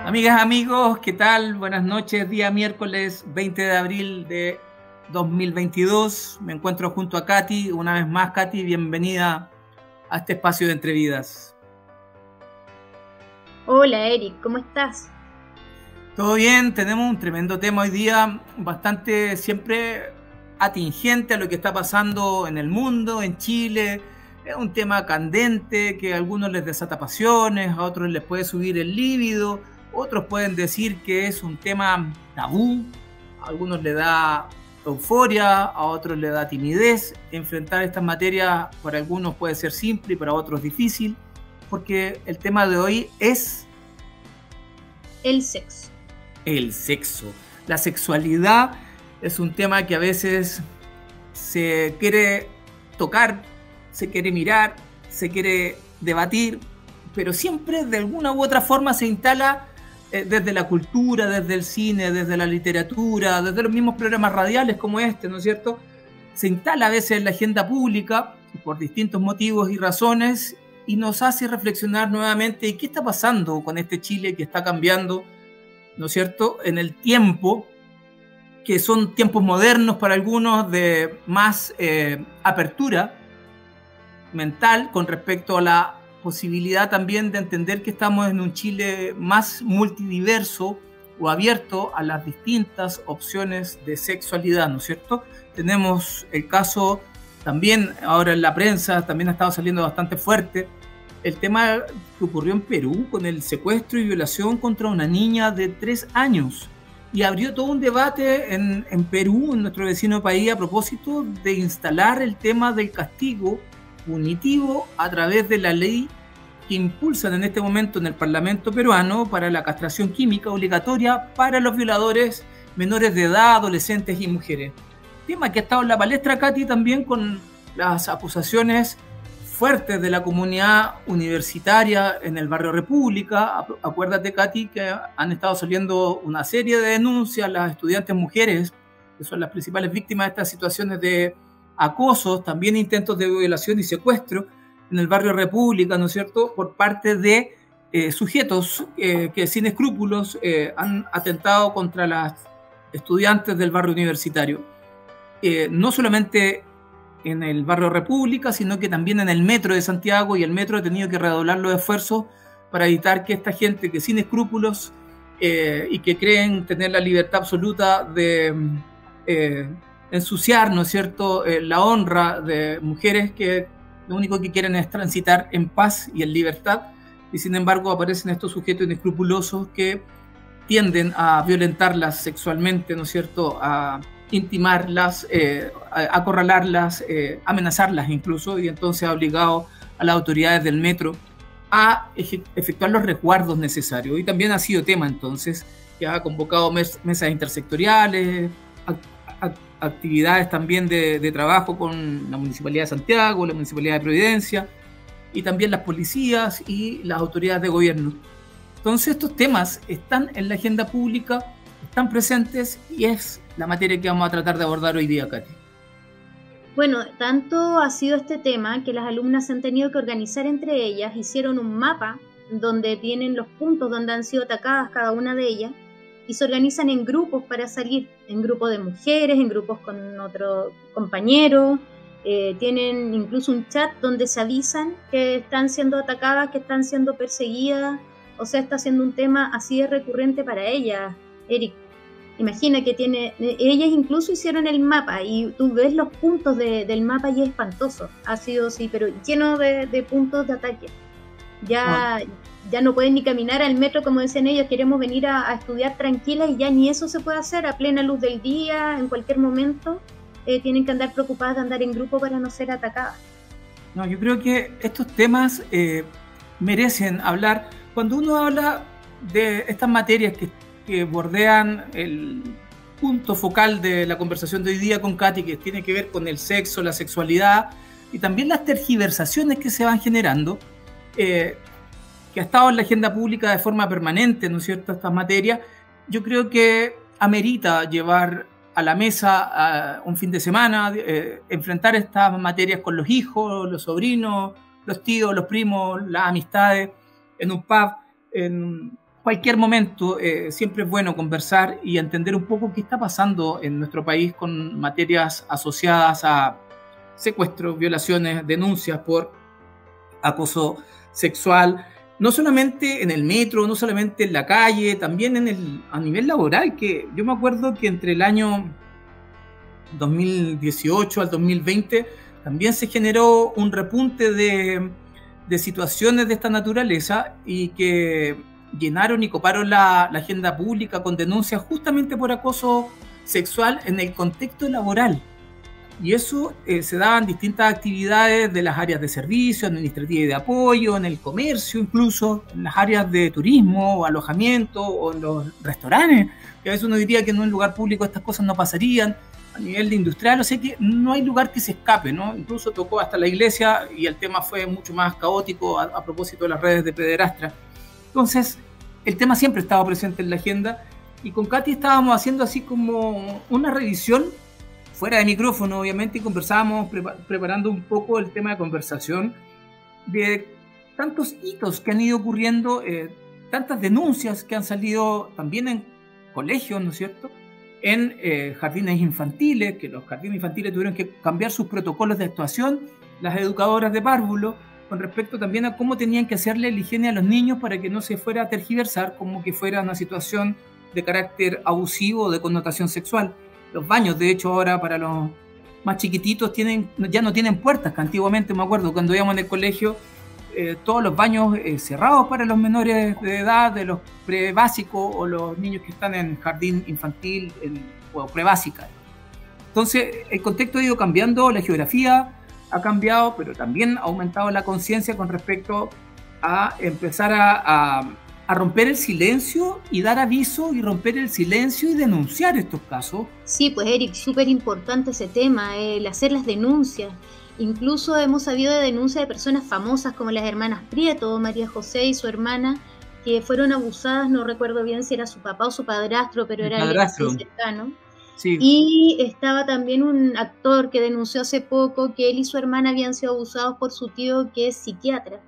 Amigas, amigos, ¿qué tal? Buenas noches, día miércoles 20 de abril de 2022. Me encuentro junto a Katy. Una vez más, Katy, bienvenida a este espacio de Entrevidas. Hola Eric, ¿cómo estás? Todo bien, tenemos un tremendo tema hoy día, bastante siempre atingente a lo que está pasando en el mundo, en Chile. Es un tema candente que a algunos les desata pasiones, a otros les puede subir el líbido, otros pueden decir que es un tema tabú, a algunos le da euforia, a otros le da timidez. Enfrentar estas materias para algunos puede ser simple y para otros difícil, porque el tema de hoy es el sexo. El sexo. La sexualidad es un tema que a veces se quiere tocar, se quiere mirar, se quiere debatir, pero siempre de alguna u otra forma se instala desde la cultura, desde el cine, desde la literatura, desde los mismos programas radiales como este, ¿no es cierto? Se instala a veces en la agenda pública por distintos motivos y razones y nos hace reflexionar nuevamente qué está pasando con este Chile que está cambiando, ¿no es cierto?, en el tiempo, que son tiempos modernos para algunos de más apertura mental con respecto a la posibilidad también de entender que estamos en un Chile más multidiverso o abierto a las distintas opciones de sexualidad, ¿no es cierto? Tenemos el caso también ahora en la prensa, también ha estado saliendo bastante fuerte, el tema que ocurrió en Perú con el secuestro y violación contra una niña de 3 años. Y abrió todo un debate en Perú, en nuestro vecino país, a propósito de instalar el tema del castigo punitivo a través de la ley que impulsan en este momento en el Parlamento peruano para la castración química obligatoria para los violadores menores de edad, adolescentes y mujeres. Tema que ha estado en la palestra, Katy, también con las acusaciones fuertes de la comunidad universitaria en el barrio República. Acuérdate, Katy, que han estado saliendo una serie de denuncias las estudiantes mujeres, que son las principales víctimas de estas situaciones de acosos, también intentos de violación y secuestro en el barrio República, ¿no es cierto?, por parte de sujetos que sin escrúpulos han atentado contra las estudiantes del barrio universitario. No solamente en el barrio República, sino que también en el metro de Santiago, y el metro ha tenido que redoblar los esfuerzos para evitar que esta gente que sin escrúpulos y que creen tener la libertad absoluta de ensuciar, ¿no es cierto?, la honra de mujeres que lo único que quieren es transitar en paz y en libertad, y sin embargo aparecen estos sujetos inescrupulosos que tienden a violentarlas sexualmente, ¿no es cierto?, a intimarlas, acorralarlas, amenazarlas incluso, y entonces ha obligado a las autoridades del metro a efectuar los resguardos necesarios. Y también ha sido tema entonces que ha convocado mesas intersectoriales, actividades también de trabajo con la Municipalidad de Santiago, la Municipalidad de Providencia y también las policías y las autoridades de gobierno. Entonces estos temas están en la agenda pública, están presentes y es la materia que vamos a tratar de abordar hoy día, Katy. Bueno, tanto ha sido este tema que las alumnas se han tenido que organizar entre ellas, hicieron un mapa donde tienen los puntos donde han sido atacadas cada una de ellas y se organizan en grupos para salir, en grupos de mujeres, en grupos con otro compañero, tienen incluso un chat donde se avisan que están siendo atacadas, que están siendo perseguidas, o sea, está siendo un tema así de recurrente para ellas, Eric. Imagina que ellas incluso hicieron el mapa y tú ves los puntos del mapa y es espantoso. Ha sido así, pero lleno de puntos de ataque. Ya no pueden ni caminar al metro, como decían ellos, queremos venir a estudiar tranquilas y ya ni eso se puede hacer a plena luz del día, en cualquier momento. Tienen que andar preocupadas de andar en grupo para no ser atacadas. No, yo creo que estos temas merecen hablar. Cuando uno habla de estas materias que bordean el punto focal de la conversación de hoy día con Katy, que tiene que ver con el sexo, la sexualidad y también las tergiversaciones que se van generando, que ha estado en la agenda pública de forma permanente, ¿no es cierto?, estas materias, yo creo que amerita llevar a la mesa un fin de semana, enfrentar estas materias con los hijos, los sobrinos, los tíos, los primos, las amistades, en un pub, en cualquier momento siempre es bueno conversar y entender un poco qué está pasando en nuestro país con materias asociadas a secuestros, violaciones, denuncias por acoso sexual, no solamente en el metro, no solamente en la calle, también a nivel laboral, que yo me acuerdo que entre el año 2018 al 2020 también se generó un repunte de situaciones de esta naturaleza y que llenaron y coparon la agenda pública con denuncias justamente por acoso sexual en el contexto laboral. Y eso se daba en distintas actividades de las áreas de servicio, administrativa y de apoyo, en el comercio incluso, en las áreas de turismo o alojamiento o en los restaurantes, que a veces uno diría que en un lugar público estas cosas no pasarían, a nivel de industrial, o sea que no hay lugar que se escape, ¿no? Incluso tocó hasta la iglesia y el tema fue mucho más caótico a propósito de las redes de pederastra. Entonces, el tema siempre estaba presente en la agenda y con Katy estábamos haciendo así como una revisión fuera de micrófono, obviamente, y conversábamos preparando un poco el tema de conversación de tantos hitos que han ido ocurriendo, tantas denuncias que han salido también en colegios, ¿no es cierto?, en jardines infantiles, que los jardines infantiles tuvieron que cambiar sus protocolos de actuación, las educadoras de párvulo, con respecto también a cómo tenían que hacerle la higiene a los niños para que no se fuera a tergiversar como que fuera una situación de carácter abusivo o de connotación sexual. Los baños, de hecho, ahora para los más chiquititos ya no tienen puertas, que antiguamente me acuerdo cuando íbamos en el colegio, todos los baños cerrados para los menores de edad, de los prebásicos o los niños que están en jardín infantil o prebásica. Entonces, el contexto ha ido cambiando, la geografía ha cambiado, pero también ha aumentado la conciencia con respecto a empezar a romper el silencio y dar aviso y romper el silencio y denunciar estos casos. Sí, pues Eric, súper importante ese tema, el hacer las denuncias. Incluso hemos sabido de denuncias de personas famosas como las hermanas Prieto, María José y su hermana, que fueron abusadas, no recuerdo bien si era su papá o su padrastro, pero era alguien así cercano. Sí. Y estaba también un actor que denunció hace poco que él y su hermana habían sido abusados por su tío que es psiquiatra.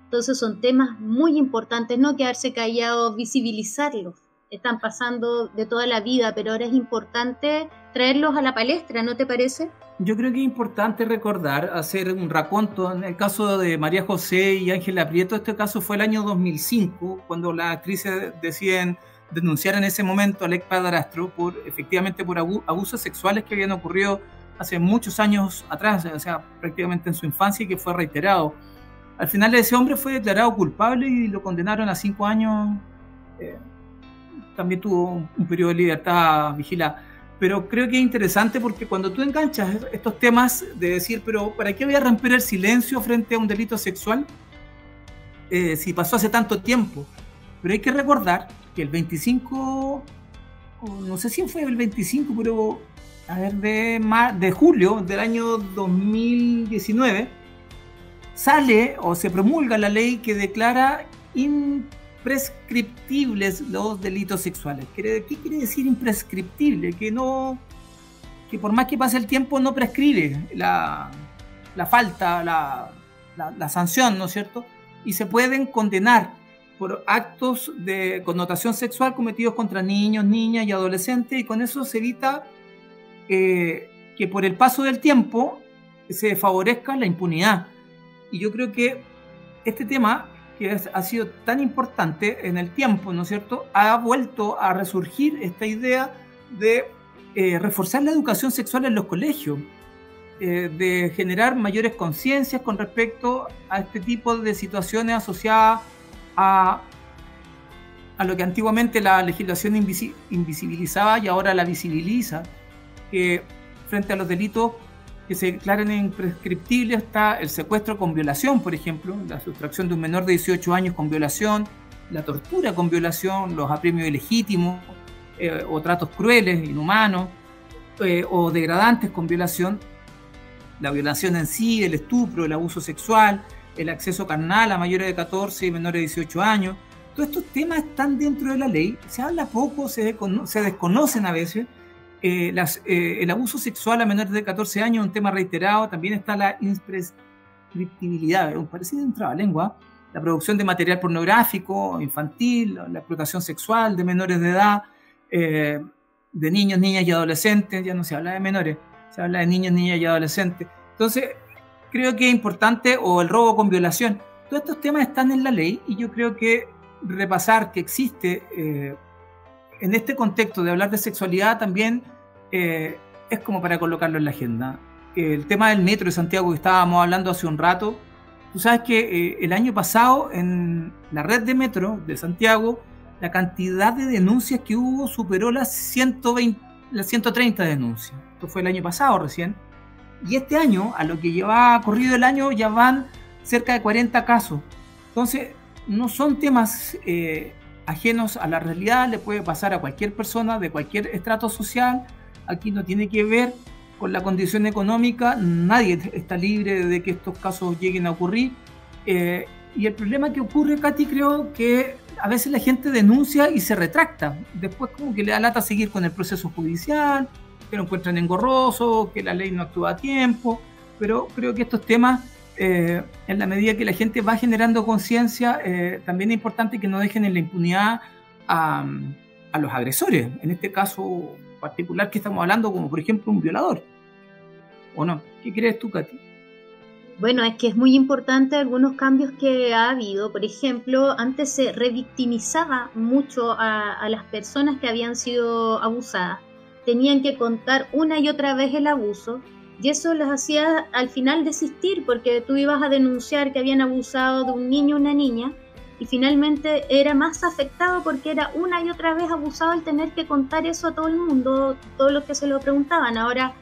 Entonces son temas muy importantes, no quedarse callados, visibilizarlos. Están pasando de toda la vida, pero ahora es importante traerlos a la palestra, ¿no te parece? Yo creo que es importante recordar, hacer un raconto. En el caso de María José y Ángela Prieto, este caso fue el año 2005, cuando las actrices deciden denunciar en ese momento al ex padrastro efectivamente por abusos sexuales que habían ocurrido hace muchos años atrás, o sea, prácticamente en su infancia y que fue reiterado. Al final ese hombre fue declarado culpable y lo condenaron a 5 años. También tuvo un periodo de libertad vigilada. Pero creo que es interesante porque cuando tú enganchas estos temas de decir, pero ¿para qué voy a romper el silencio frente a un delito sexual si pasó hace tanto tiempo? Pero hay que recordar que el 25, no sé si fue el 25, pero a ver, de julio del año 2019, sale o se promulga la ley que declara imprescriptibles los delitos sexuales. ¿Qué quiere decir imprescriptible? Que por más que pase el tiempo no prescribe la falta, la sanción, ¿no es cierto? Y se pueden condenar por actos de connotación sexual cometidos contra niños, niñas y adolescentes, y con eso se evita que por el paso del tiempo se favorezca la impunidad. Y yo creo que este tema, que ha sido tan importante en el tiempo, ¿no es cierto?, ha vuelto a resurgir esta idea de reforzar la educación sexual en los colegios, de generar mayores conciencias con respecto a este tipo de situaciones asociadas a lo que antiguamente la legislación invisibilizaba y ahora la visibiliza, que frente a los delitos que se declaran imprescriptibles está el secuestro con violación, por ejemplo, la sustracción de un menor de 18 años con violación, la tortura con violación, los apremios ilegítimos o tratos crueles, inhumanos o degradantes con violación, la violación en sí, el estupro, el abuso sexual, el acceso carnal a mayores de 14 y menores de 18 años. Todos estos temas están dentro de la ley, se habla poco, se desconocen a veces. El abuso sexual a menores de 14 años es un tema reiterado. También está la imprescriptibilidad, parece un trabalengua, la producción de material pornográfico infantil, la explotación sexual de menores de edad, de niños, niñas y adolescentes. Ya no se habla de menores, se habla de niños, niñas y adolescentes. Entonces, creo que es importante, o el robo con violación. Todos estos temas están en la ley, y yo creo que repasar que existe en este contexto de hablar de sexualidad también es como para colocarlo en la agenda. El tema del metro de Santiago que estábamos hablando hace un rato, tú sabes que el año pasado en la red de metro de Santiago la cantidad de denuncias que hubo superó las 130 denuncias. Esto fue el año pasado recién. Y este año, a lo que lleva corrido el año, ya van cerca de 40 casos. Entonces, no son temas ajenos a la realidad, le puede pasar a cualquier persona de cualquier estrato social. Aquí no tiene que ver con la condición económica, nadie está libre de que estos casos lleguen a ocurrir. Y el problema que ocurre, Katy, creo que a veces la gente denuncia y se retracta. Después como que le da lata seguir con el proceso judicial, que lo encuentran engorroso, que la ley no actúa a tiempo. Pero creo que estos temas, en la medida que la gente va generando conciencia, también es importante que no dejen en la impunidad a los agresores. En este caso particular que estamos hablando, como por ejemplo un violador. ¿O no? ¿Qué crees tú, Katy? Bueno, es que es muy importante algunos cambios que ha habido. Por ejemplo, antes se revictimizaba mucho a las personas que habían sido abusadas. Tenían que contar una y otra vez el abuso, y eso les hacía al final desistir, porque tú ibas a denunciar que habían abusado de un niño o una niña, y finalmente era más afectado porque era una y otra vez abusado al tener que contar eso a todo el mundo, todos los que se lo preguntaban. Ahora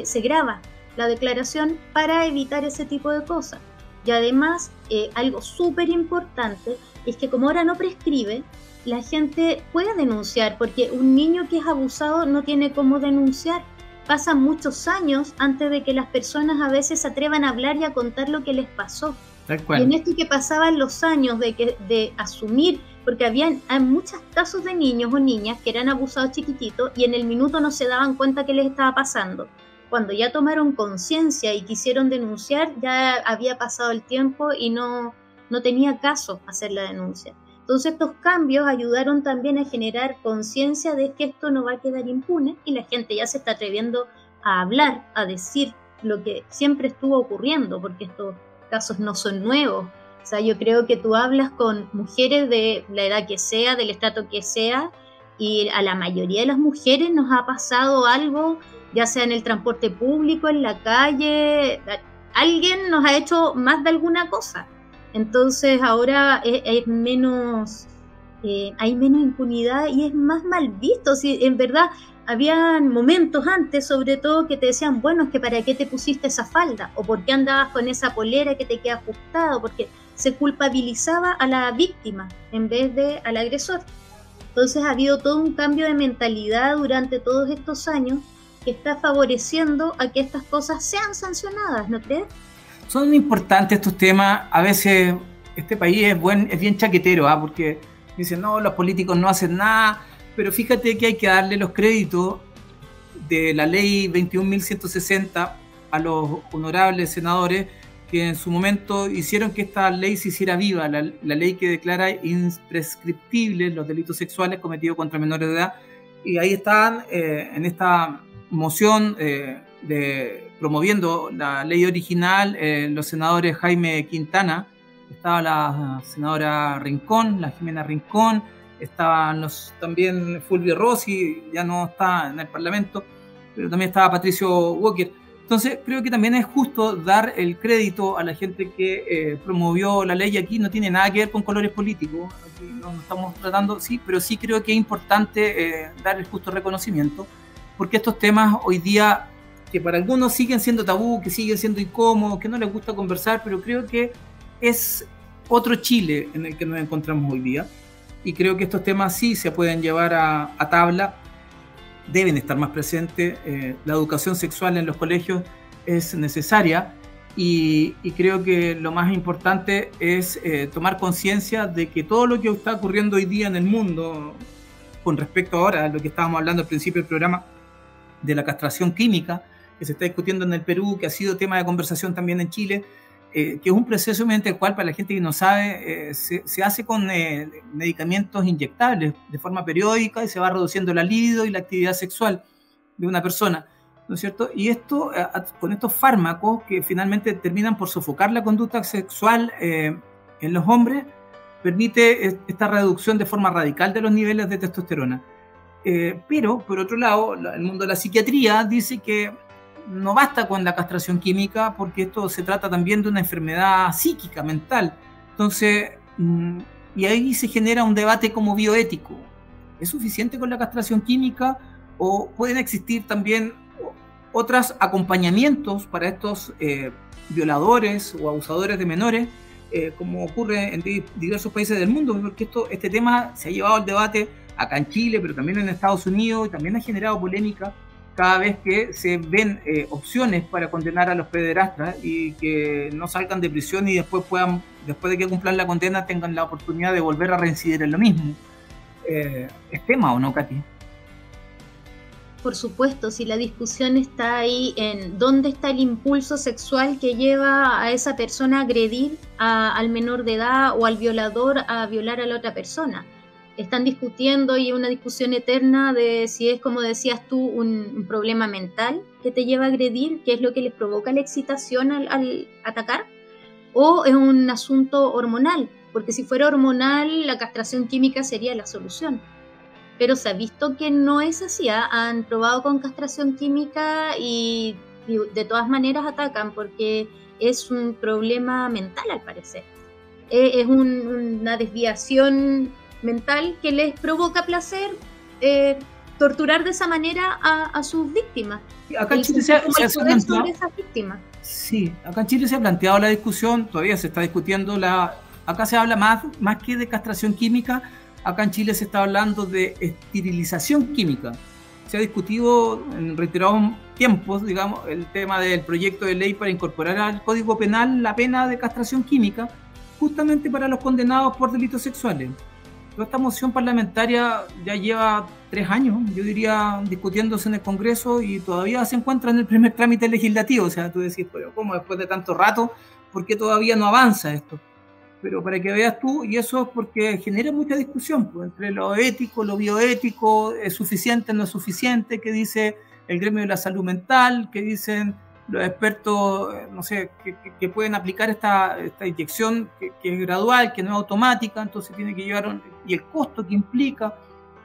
se graba la declaración para evitar ese tipo de cosas. Y además, algo súper importante es que como ahora no prescribe, la gente puede denunciar, porque un niño que es abusado no tiene cómo denunciar. Pasan muchos años antes de que las personas a veces se atrevan a hablar y a contar lo que les pasó. Y en esto que pasaban los años de asumir, porque hay muchos casos de niños o niñas que eran abusados chiquititos y en el minuto no se daban cuenta qué les estaba pasando. Cuando ya tomaron conciencia y quisieron denunciar, ya había pasado el tiempo y no tenía caso hacer la denuncia. Entonces estos cambios ayudaron también a generar conciencia de que esto no va a quedar impune, y la gente ya se está atreviendo a hablar, a decir lo que siempre estuvo ocurriendo, porque estos casos no son nuevos. O sea, yo creo que tú hablas con mujeres de la edad que sea, del estrato que sea, y a la mayoría de las mujeres nos ha pasado algo, ya sea en el transporte público, en la calle, alguien nos ha hecho más de alguna cosa. Entonces ahora hay menos impunidad y es más mal visto. Sí, en verdad, habían momentos antes, sobre todo, que te decían, bueno, es que ¿para qué te pusiste esa falda? O ¿por qué andabas con esa polera que te queda ajustada? Porque se culpabilizaba a la víctima en vez de al agresor. Entonces ha habido todo un cambio de mentalidad durante todos estos años que está favoreciendo a que estas cosas sean sancionadas, ¿no crees? Son importantes estos temas. A veces este país es bien chaquetero, porque dicen, no, los políticos no hacen nada, pero fíjate que hay que darle los créditos de la ley 21.160 a los honorables senadores que en su momento hicieron que esta ley se hiciera viva, la ley que declara imprescriptibles los delitos sexuales cometidos contra menores de edad. Y ahí están en esta moción promoviendo la ley original, los senadores Jaime Quintana, estaba la senadora Rincón, la Jimena Rincón, estaban también Fulvio Rossi, ya no está en el Parlamento, pero también estaba Patricio Walker. Entonces creo que también es justo dar el crédito a la gente que promovió la ley. Aquí no tiene nada que ver con colores políticos, aquí no estamos tratando, sí, pero sí creo que es importante dar el justo reconocimiento, porque estos temas hoy día, que para algunos siguen siendo tabú, que siguen siendo incómodos, que no les gusta conversar, pero creo que es otro Chile en el que nos encontramos hoy día, y creo que estos temas sí se pueden llevar a tabla, deben estar más presentes. La educación sexual en los colegios es necesaria, y creo que lo más importante es tomar conciencia de que todo lo que está ocurriendo hoy día en el mundo, con respecto ahora a lo que estábamos hablando al principio del programa, de la castración química, que se está discutiendo en el Perú, que ha sido tema de conversación también en Chile, que es un proceso mediante el cual, para la gente que no sabe, se hace con medicamentos inyectables de forma periódica y se va reduciendo la libido y la actividad sexual de una persona, ¿no es cierto? Y esto, con estos fármacos que finalmente terminan por sofocar la conducta sexual en los hombres, permite esta reducción de forma radical de los niveles de testosterona. Pero, por otro lado, el mundo de la psiquiatría dice que no basta con la castración química porque esto se trata también de una enfermedad psíquica, mental. Entonces, y ahí se genera un debate como bioético. ¿Es suficiente con la castración química o pueden existir también otros acompañamientos para estos violadores o abusadores de menores, como ocurre en diversos países del mundo? Porque este tema se ha llevado al debate acá en Chile, pero también en Estados Unidos, y también ha generado polémica cada vez que se ven opciones para condenar a los pederastas y que no salgan de prisión y después de que cumplan la condena, tengan la oportunidad de volver a reincidir en lo mismo. ¿Es tema o no, Katy? Por supuesto, si la discusión está ahí en dónde está el impulso sexual que lleva a esa persona a agredir al menor de edad o al violador a violar a la otra persona. Están discutiendo y una discusión eterna de si es, como decías tú, un problema mental que te lleva a agredir, que es lo que les provoca la excitación al atacar, o es un asunto hormonal, porque si fuera hormonal, la castración química sería la solución. Pero se ha visto que no es así, han probado con castración química y de todas maneras atacan, porque es un problema mental al parecer. Es una desviación mental que les provoca placer torturar de esa manera a sus víctimas. Acá en Chile se ha planteado esas víctimas. Sí, acá en Chile se ha planteado la discusión, todavía se está discutiendo acá se habla más que de castración química, acá en Chile se está hablando de esterilización química. Se ha discutido en reiterados tiempos, digamos, el tema del proyecto de ley para incorporar al Código Penal la pena de castración química, justamente para los condenados por delitos sexuales. Esta moción parlamentaria ya lleva 3 años, yo diría, discutiéndose en el Congreso y todavía se encuentra en el primer trámite legislativo. O sea, tú decís, pero ¿cómo después de tanto rato? ¿Por qué todavía no avanza esto? Pero para que veas tú, y eso es porque genera mucha discusión pues, entre lo ético, lo bioético, es suficiente, no es suficiente, qué dice el gremio de la salud mental, qué dicen los expertos, no sé, que pueden aplicar esta inyección que es gradual, que no es automática, entonces tiene que llevar, y el costo que implica.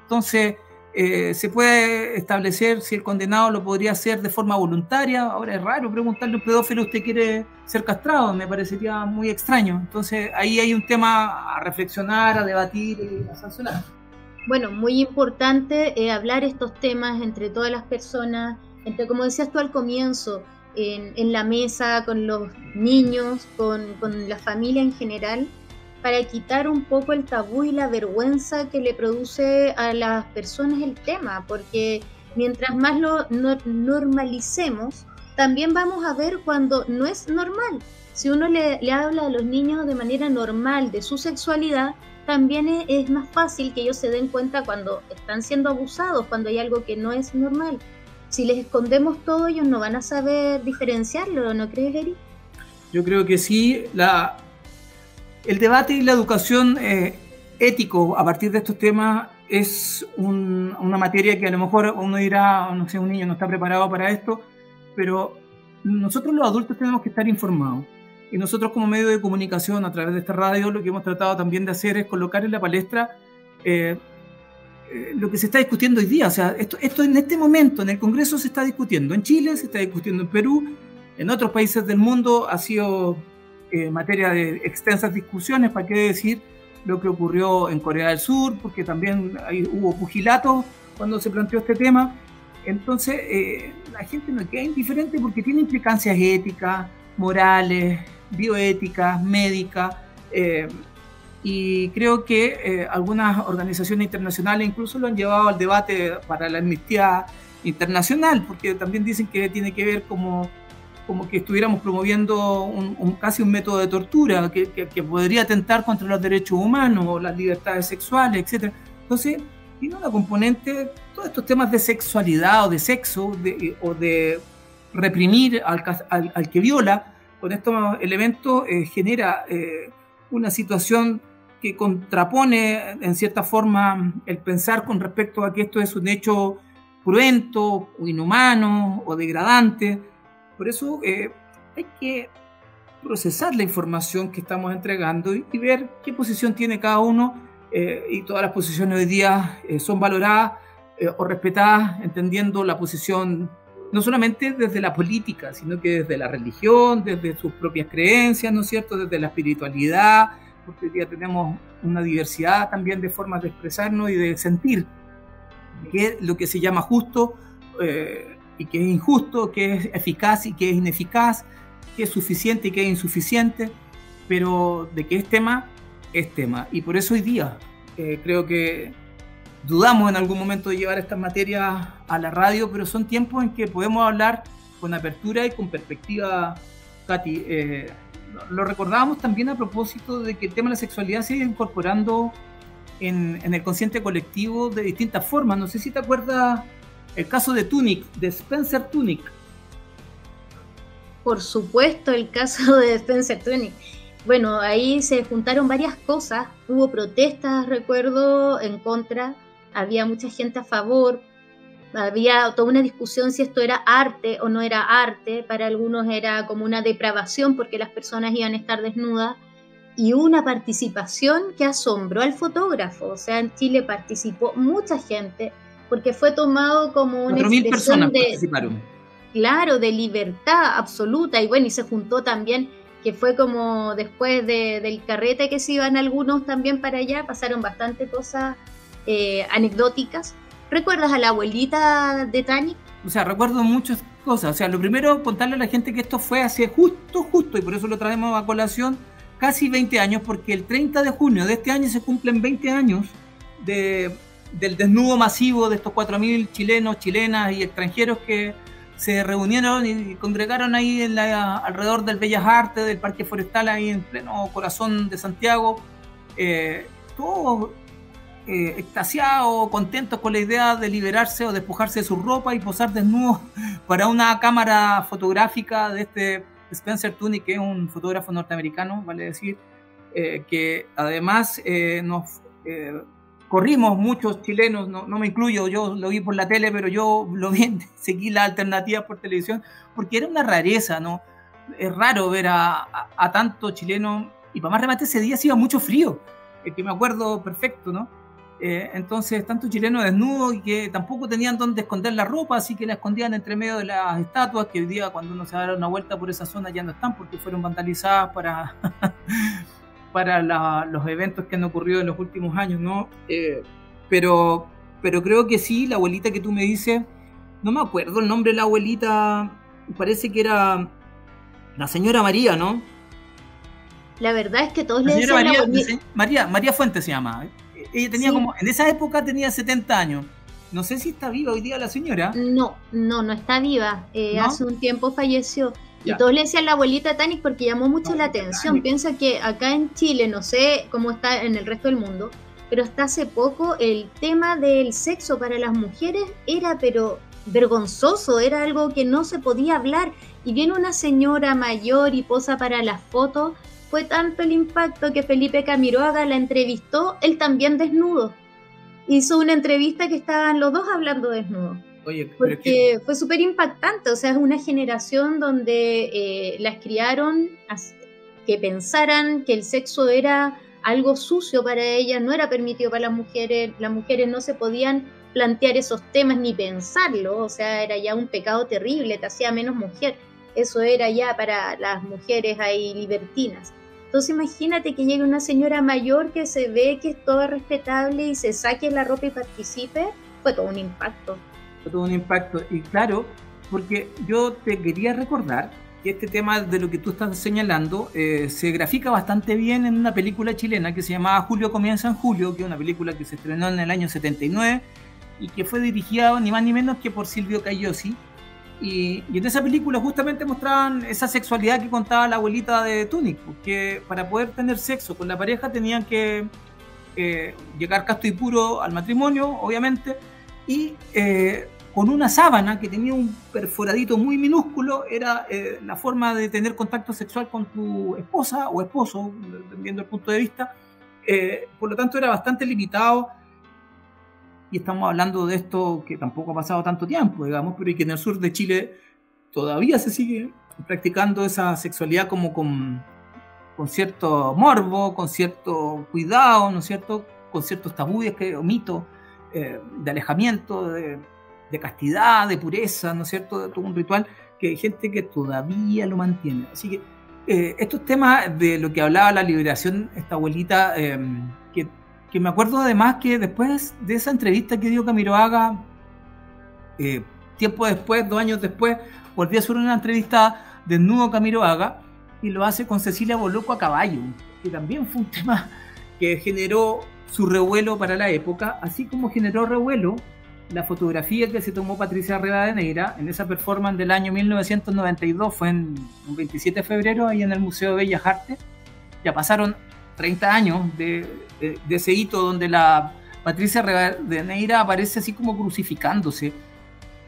Entonces, se puede establecer si el condenado lo podría hacer de forma voluntaria. Ahora es raro preguntarle a un pedófilo, ¿usted quiere ser castrado? Me parecería muy extraño. Entonces, ahí hay un tema a reflexionar, a debatir y a sancionar. Bueno, muy importante hablar estos temas entre todas las personas, entre, como decías tú al comienzo, en la mesa, con los niños, con la familia en general, para quitar un poco el tabú y la vergüenza que le produce a las personas el tema, porque mientras más lo normalicemos, también vamos a ver cuando no es normal. Si uno le habla a los niños de manera normal de su sexualidad, también es más fácil que ellos se den cuenta cuando están siendo abusados, cuando hay algo que no es normal. Si les escondemos todo, ellos no van a saber diferenciarlo, ¿no crees, Eri? Yo creo que sí. El debate y la educación ético a partir de estos temas es una materia que a lo mejor uno dirá, no sé, un niño no está preparado para esto, pero nosotros los adultos tenemos que estar informados. Y nosotros como medio de comunicación a través de esta radio lo que hemos tratado también de hacer es colocar en la palestra lo que se está discutiendo hoy día. O sea, esto en este momento en el Congreso se está discutiendo, en Chile se está discutiendo, en Perú, en otros países del mundo ha sido materia de extensas discusiones, para qué decir lo que ocurrió en Corea del Sur, porque también hubo pugilato cuando se planteó este tema. Entonces la gente no queda indiferente porque tiene implicancias éticas, morales, bioéticas, médicas, y creo que algunas organizaciones internacionales incluso lo han llevado al debate para la amnistía internacional, porque también dicen que tiene que ver como que estuviéramos promoviendo casi un método de tortura que podría atentar contra los derechos humanos, las libertades sexuales, etc. Entonces, tiene una componente, todos estos temas de sexualidad o de sexo, o de reprimir al que viola, con estos elementos genera una situación que contrapone en cierta forma el pensar con respecto a que esto es un hecho cruento, o inhumano o degradante. Por eso hay que procesar la información que estamos entregando y ver qué posición tiene cada uno, y todas las posiciones hoy día son valoradas o respetadas, entendiendo la posición no solamente desde la política, sino que desde la religión, desde sus propias creencias, ¿no es cierto?, desde la espiritualidad, porque hoy día tenemos una diversidad también de formas de expresarnos y de sentir qué es lo que se llama justo y qué es injusto, qué es eficaz y qué es ineficaz, qué es suficiente y qué es insuficiente, pero de qué es tema, y por eso hoy día creo que dudamos en algún momento de llevar estas materias a la radio, pero son tiempos en que podemos hablar con apertura y con perspectiva. Katy, lo recordábamos también a propósito de que el tema de la sexualidad se ha ido incorporando en el consciente colectivo de distintas formas. No sé si te acuerdas el caso de Tunick, de Spencer Tunick. Por supuesto, el caso de Spencer Tunick. Bueno, ahí se juntaron varias cosas, hubo protestas, recuerdo, en contra, había mucha gente a favor, había toda una discusión si esto era arte o no era arte, para algunos era como una depravación porque las personas iban a estar desnudas, y una participación que asombró al fotógrafo. O sea, en Chile participó mucha gente porque fue tomado como una 4.000 personas participaron. Claro, de libertad absoluta, y bueno, y se juntó también, que fue como después del carrete que se iban algunos también para allá, pasaron bastante cosas anecdóticas. ¿Recuerdas a la abuelita de Tani? O sea, recuerdo muchas cosas. O sea, lo primero, contarle a la gente que esto fue hace justo, y por eso lo traemos a colación, casi 20 años, porque el 30 de junio de este año se cumplen 20 años del desnudo masivo de estos 4.000 chilenos, chilenas y extranjeros que se reunieron y congregaron ahí alrededor del Bellas Artes, del Parque Forestal, ahí en pleno corazón de Santiago, todos extasiados, contentos con la idea de liberarse o despojarse de su ropa y posar desnudos para una cámara fotográfica de este Spencer Tunick, que es un fotógrafo norteamericano, vale decir, que además nos corrimos muchos chilenos, no me incluyo, yo lo vi por la tele, pero yo lo vi, seguí las alternativas por televisión, porque era una rareza, ¿no? Es raro ver a tantos chilenos, y para más remate ese día hacía mucho frío, que me acuerdo perfecto, ¿no? Entonces, tantos chilenos desnudos y que tampoco tenían dónde esconder la ropa, así que la escondían entre medio de las estatuas, que hoy día cuando uno se da una vuelta por esa zona ya no están, porque fueron vandalizadas para los eventos que han ocurrido en los últimos años, ¿no? Pero creo que sí, la abuelita que tú me dices, no me acuerdo el nombre de la abuelita, parece que era la señora María, ¿no? La verdad es que todos le decían María Fuentes se llama. Ella tenía como, en esa época tenía 70 años. No sé si está viva hoy día la señora. No está viva. ¿No? Hace un tiempo falleció. Ya. Y todos le decían la abuelita Tanic porque llamó mucho la atención. Piensa que acá en Chile, no sé cómo está en el resto del mundo, pero hasta hace poco el tema del sexo para las mujeres era pero vergonzoso, era algo que no se podía hablar. Y viene una señora mayor y posa para las fotos. Fue tanto el impacto que Felipe Camiroaga la entrevistó, él también desnudo. Hizo una entrevista que estaban los dos hablando desnudos. Oye, porque fue súper impactante, o sea, es una generación donde las criaron que pensaran que el sexo era algo sucio para ellas, no era permitido para las mujeres no se podían plantear esos temas ni pensarlo, o sea, era ya un pecado terrible, te hacía menos mujer, eso era ya para las mujeres ahí libertinas. Entonces imagínate que llegue una señora mayor que se ve que es toda respetable y se saque la ropa y participe, fue todo un impacto. Y claro, porque yo te quería recordar que este tema de lo que tú estás señalando se grafica bastante bien en una película chilena que se llamaba Julio comienza en julio, que es una película que se estrenó en el año 79 y que fue dirigida ni más ni menos que por Silvio Cagliozzi. Y en esa película justamente mostraban esa sexualidad que contaba la abuelita de Tunick, porque para poder tener sexo con la pareja tenían que llegar casto y puro al matrimonio, obviamente, y con una sábana que tenía un perforadito muy minúsculo, era la forma de tener contacto sexual con tu esposa o esposo, dependiendo del punto de vista. Por lo tanto, era bastante limitado, y estamos hablando de esto que tampoco ha pasado tanto tiempo, digamos, pero que en el sur de Chile todavía se sigue practicando esa sexualidad como con cierto morbo, con cierto cuidado, ¿no es cierto?, con ciertos tabúes o mitos de alejamiento, de castidad, de pureza, ¿no es cierto?, de todo un ritual que hay gente que todavía lo mantiene. Así que estos temas de lo que hablaba la liberación, esta abuelita, que me acuerdo además que después de esa entrevista que dio Camiroaga, tiempo después, 2 años después, volvió a hacer una entrevista desnudo Camiroaga, y lo hace con Cecilia Boloco a caballo, que también fue un tema que generó su revuelo para la época, así como generó revuelo la fotografía que se tomó Patricia Rivadeneira en esa performance del año 1992, fue en un 27 de febrero, ahí en el Museo de Bellas Artes. Ya pasaron 30 años de ese hito donde la Patricia Rivadeneira aparece así como crucificándose,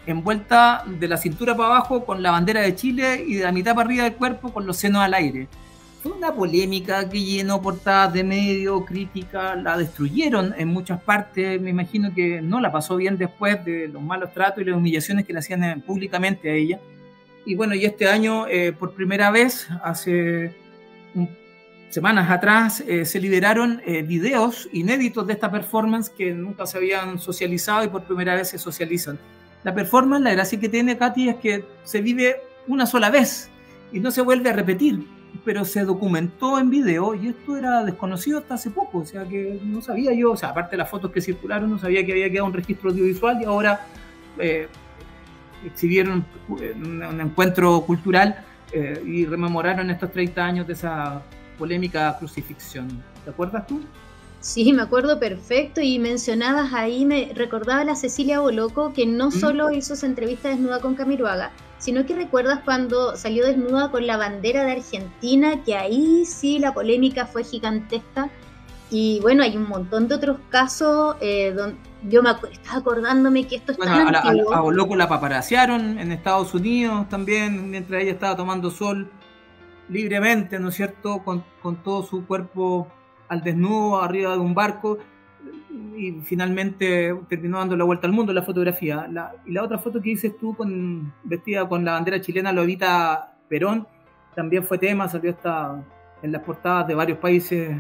envuelta de la cintura para abajo con la bandera de Chile y de la mitad para arriba del cuerpo con los senos al aire. Fue una polémica que llenó portadas de medios, crítica, la destruyeron en muchas partes. Me imagino que no la pasó bien después de los malos tratos y las humillaciones que le hacían públicamente a ella. Y bueno, y este año, por primera vez, hace semanas atrás, se liberaron videos inéditos de esta performance que nunca se habían socializado y por primera vez se socializan. La performance, la gracia que tiene, Katy, es que se vive una sola vez y no se vuelve a repetir, pero se documentó en video, y esto era desconocido hasta hace poco, o sea que no sabía yo, o sea, aparte de las fotos que circularon, no sabía que había quedado un registro audiovisual, y ahora exhibieron un encuentro cultural y rememoraron estos 30 años de esa polémica crucifixión. ¿Te acuerdas tú? Sí, me acuerdo perfecto, y mencionabas ahí, me recordaba a la Cecilia Boloco, que no solo hizo esa entrevista desnuda con Camiroaga, sino que recuerdas cuando salió desnuda con la bandera de Argentina, que ahí sí la polémica fue gigantesca. Y bueno, hay un montón de otros casos donde yo estaba acordándome que esto es tan antiguo. A Boloco la paparaciaron en Estados Unidos también, mientras ella estaba tomando sol libremente, ¿no es cierto?, con todo su cuerpo al desnudo arriba de un barco, y finalmente terminó dando la vuelta al mundo la fotografía. Y la otra foto que dices tú, vestida con la bandera chilena, Lolita Perón, también fue tema, salió en las portadas de varios países,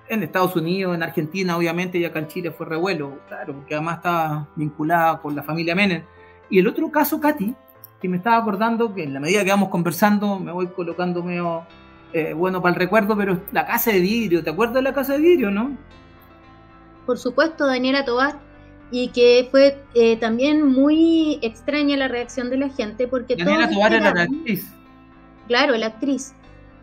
en Estados Unidos, en Argentina obviamente, y acá en Chile fue revuelo, claro, porque además estaba vinculada con la familia Menem. Y el otro caso, Katy, que me estaba acordando, que en la medida que vamos conversando me voy colocando medio bueno para el recuerdo, pero la Casa de Vidrio, ¿te acuerdas de la Casa de Vidrio, no? Por supuesto, Daniela Tobar, y que fue también muy extraña la reacción de la gente, porque Daniela Tobar era la actriz. Claro, la actriz,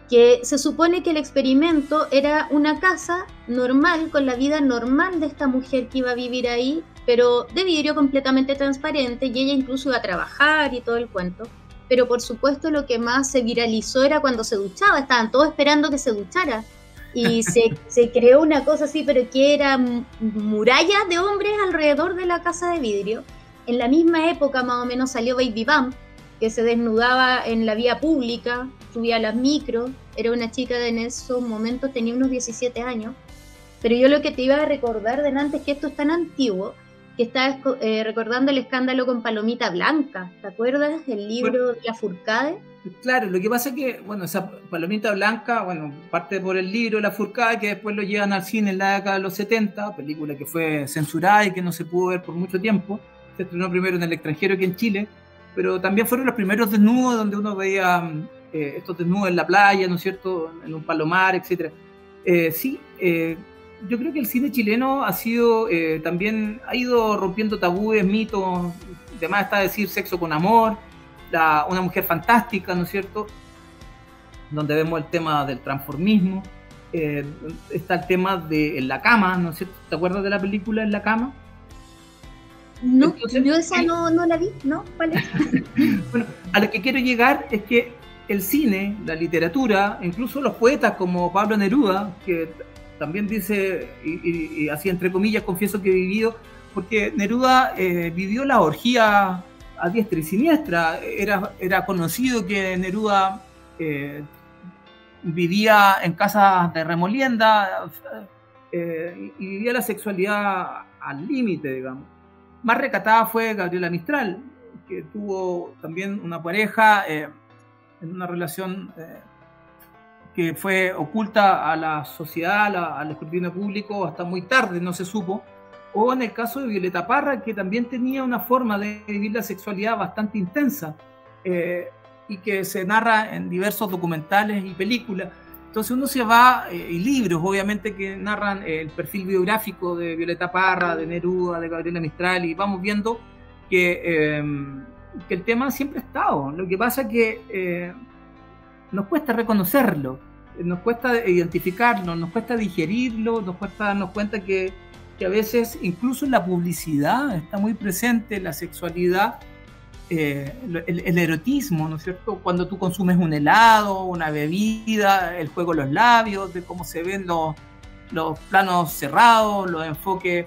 que se supone que el experimento era una casa normal, con la vida normal de esta mujer que iba a vivir ahí, pero de vidrio completamente transparente, y ella incluso iba a trabajar y todo el cuento. Pero por supuesto lo que más se viralizó era cuando se duchaba, estaban todos esperando que se duchara, y se creó una cosa así, pero que era murallas de hombres alrededor de la Casa de Vidrio. En la misma época más o menos salió Baby Bump, que se desnudaba en la vía pública, subía a las micros, era una chica que en esos momentos tenía unos 17 años. Pero yo lo que te iba a recordar delante es que esto es tan antiguo, que estaba recordando el escándalo con Palomita Blanca, ¿te acuerdas? El libro de Lafourcade. Claro, lo que pasa es que, bueno, esa Palomita Blanca, bueno, parte por el libro de Lafourcade, que después lo llevan al cine en la década de los 70, película que fue censurada y que no se pudo ver por mucho tiempo. Se estrenó primero en el extranjero que en Chile, pero también fueron los primeros desnudos donde uno veía estos desnudos en la playa, ¿no es cierto?, en un palomar, etc. Yo creo que el cine chileno también ha ido rompiendo tabúes, mitos. Además está decir Sexo con Amor, Una Mujer Fantástica, ¿no es cierto?, donde vemos el tema del transformismo. Está el tema de En la Cama, ¿no es cierto? ¿Te acuerdas de la película En la Cama? No, entonces, yo esa no la vi, ¿no? ¿Cuál es? Bueno, a lo que quiero llegar es que el cine, la literatura, incluso los poetas como Pablo Neruda, que también dice, y así entre comillas, confieso que he vivido porque Neruda vivió la orgía a diestra y siniestra. Era conocido que Neruda vivía en casas de remolienda y vivía la sexualidad al límite, digamos. Más recatada fue Gabriela Mistral, que tuvo también una pareja en una relación que fue oculta a la sociedad, al escrutinio público, hasta muy tarde, no se supo. O en el caso de Violeta Parra, que también tenía una forma de vivir la sexualidad bastante intensa y que se narra en diversos documentales y películas. Entonces uno se va, y libros obviamente que narran el perfil biográfico de Violeta Parra, de Neruda, de Gabriela Mistral, y vamos viendo que el tema siempre ha estado. Lo que pasa es que nos cuesta reconocerlo, nos cuesta identificarlo, nos cuesta digerirlo, nos cuesta darnos cuenta que a veces incluso en la publicidad está muy presente la sexualidad, el erotismo, ¿no es cierto? Cuando tú consumes un helado, una bebida, el juego de los labios, de cómo se ven los planos cerrados, los enfoques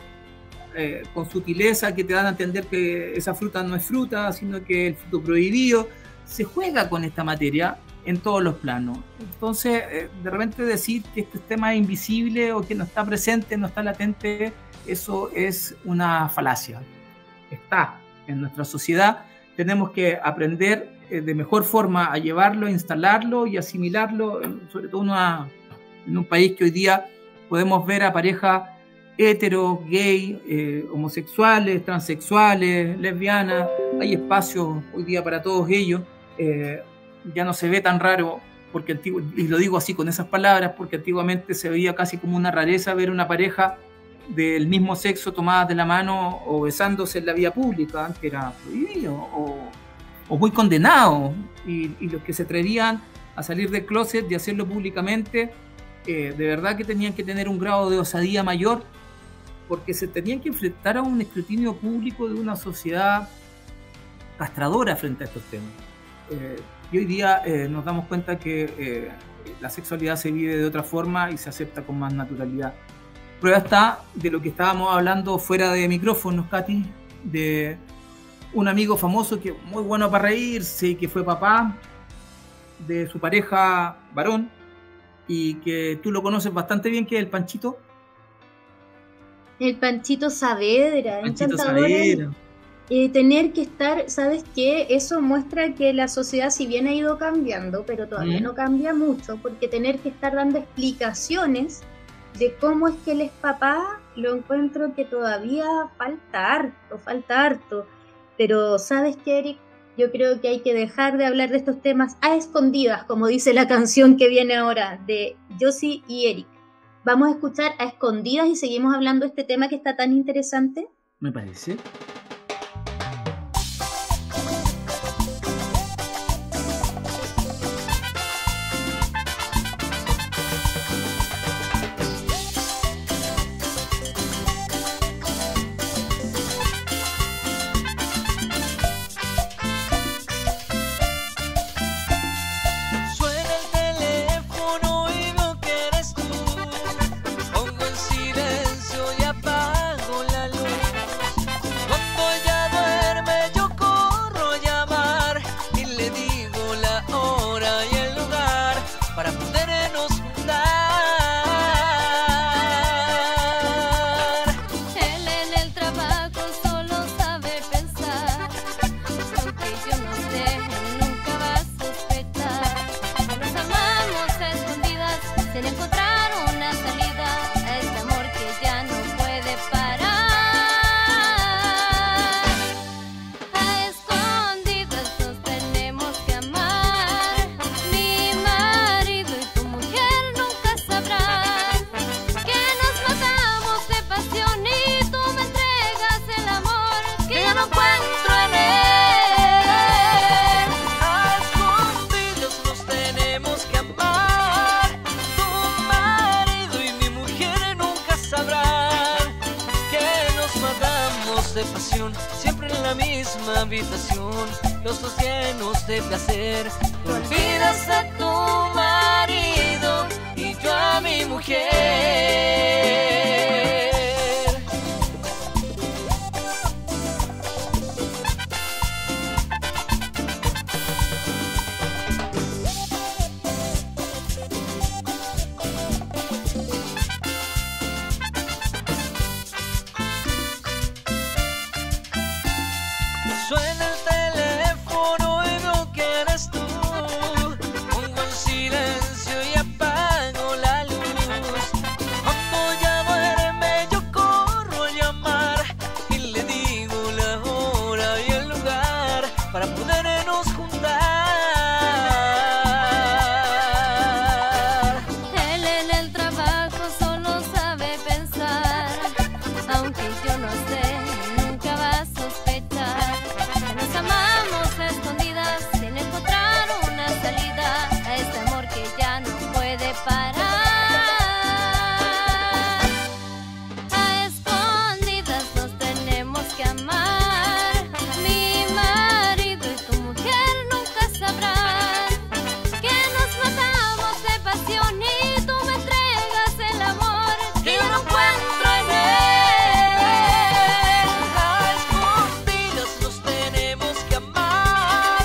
con sutileza que te dan a entender que esa fruta no es fruta, sino que es el fruto prohibido. Se juega con esta materia en todos los planos. Entonces, de repente decir que este tema es invisible o que no está presente, no está latente, eso es una falacia. Está en nuestra sociedad. Tenemos que aprender de mejor forma a llevarlo, a instalarlo y asimilarlo, sobre todo en un país que hoy día podemos ver a parejas hetero, gay, homosexuales, transexuales, lesbianas. Hay espacio hoy día para todos ellos. Ya no se ve tan raro, porque y lo digo así con esas palabras, porque antiguamente se veía casi como una rareza ver una pareja del mismo sexo tomadas de la mano o besándose en la vía pública. Antes era prohibido o muy condenado, y los que se atrevían a salir del closet y hacerlo públicamente, de verdad que tenían que tener un grado de osadía mayor, porque se tenían que enfrentar a un escrutinio público de una sociedad castradora frente a estos temas. Y hoy día nos damos cuenta que la sexualidad se vive de otra forma y se acepta con más naturalidad. Prueba está de lo que estábamos hablando fuera de micrófonos, Katy, de un amigo famoso que muy bueno para reírse y que fue papá de su pareja varón y que tú lo conoces bastante bien, que es el Panchito. El Panchito Saavedra, Panchito Saavedra. Tener que estar, ¿sabes qué? Eso muestra que la sociedad, si bien ha ido cambiando, pero todavía no cambia mucho, porque tener que estar dando explicaciones de cómo es que él es papá, lo encuentro que todavía falta harto. Pero ¿sabes qué, Eric? Yo creo que hay que dejar de hablar de estos temas a escondidas, como dice la canción que viene ahora, de Josie y Eric. Vamos a escuchar a escondidas y seguimos hablando de este tema que está tan interesante. Me parece. De pasión, siempre en la misma habitación, los dos llenos de placer. Tú olvidas a tu marido y yo a mi mujer. Suena el teléfono y veo que eres tú. Pongo en silencio y apago la luz. Cuando ya duerme yo corro a llamar y le digo la hora y el lugar para podernos juntar. Él en el trabajo solo sabe pensar, aunque yo no sé, nunca va a sospechar que nos amamos a escondidas sin encontrar una salida a este amor que ya no puede parar. A escondidas nos tenemos que amar. Mi marido y tu mujer nunca sabrán que nos matamos de pasión y tú me entregas el amor que yo no encuentro en él. A escondidas nos tenemos que amar.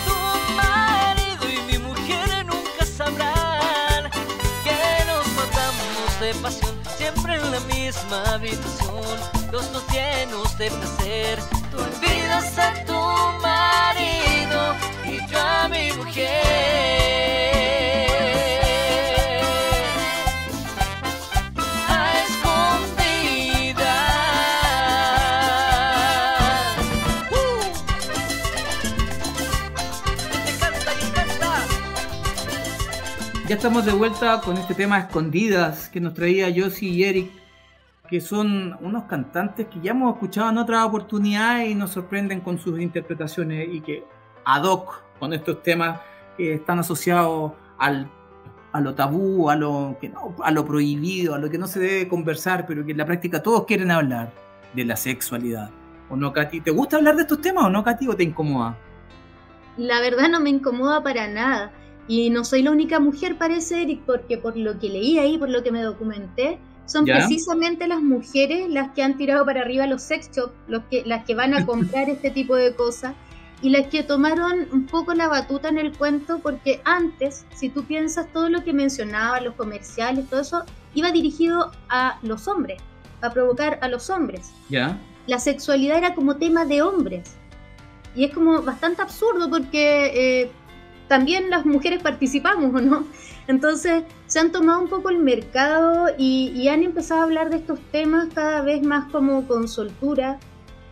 Tu marido y mi mujer nunca sabrán que nos matamos de pasión, siempre en la misma habitación, los dos llenos de placer. Tú olvidas a tu marido y yo a mi mujer. A escondidas. Me encanta, me encanta. Ya estamos de vuelta con este tema Escondidas que nos traía Josie y Eric, que son unos cantantes que ya hemos escuchado en otras oportunidades y nos sorprenden con sus interpretaciones y que ad hoc con estos temas que están asociados a lo tabú, a lo prohibido, a lo que no se debe conversar, pero que en la práctica todos quieren hablar de la sexualidad. ¿O no, Katy? ¿Te gusta hablar de estos temas o no, Katy, o te incomoda? La verdad no me incomoda para nada. Y no soy la única mujer, parece, Eric, porque por lo que leí ahí, por lo que me documenté, son ¿Ya? precisamente las mujeres las que han tirado para arriba los sex shops, las que van a comprar este tipo de cosas y las que tomaron un poco la batuta en el cuento, porque antes, si tú piensas, todo lo que mencionaba, los comerciales, todo eso, iba dirigido a los hombres, a provocar a los hombres. ¿Ya? La sexualidad era como tema de hombres. Y es como bastante absurdo porque también las mujeres participamos, ¿o no? Entonces se han tomado un poco el mercado y han empezado a hablar de estos temas cada vez más como con soltura,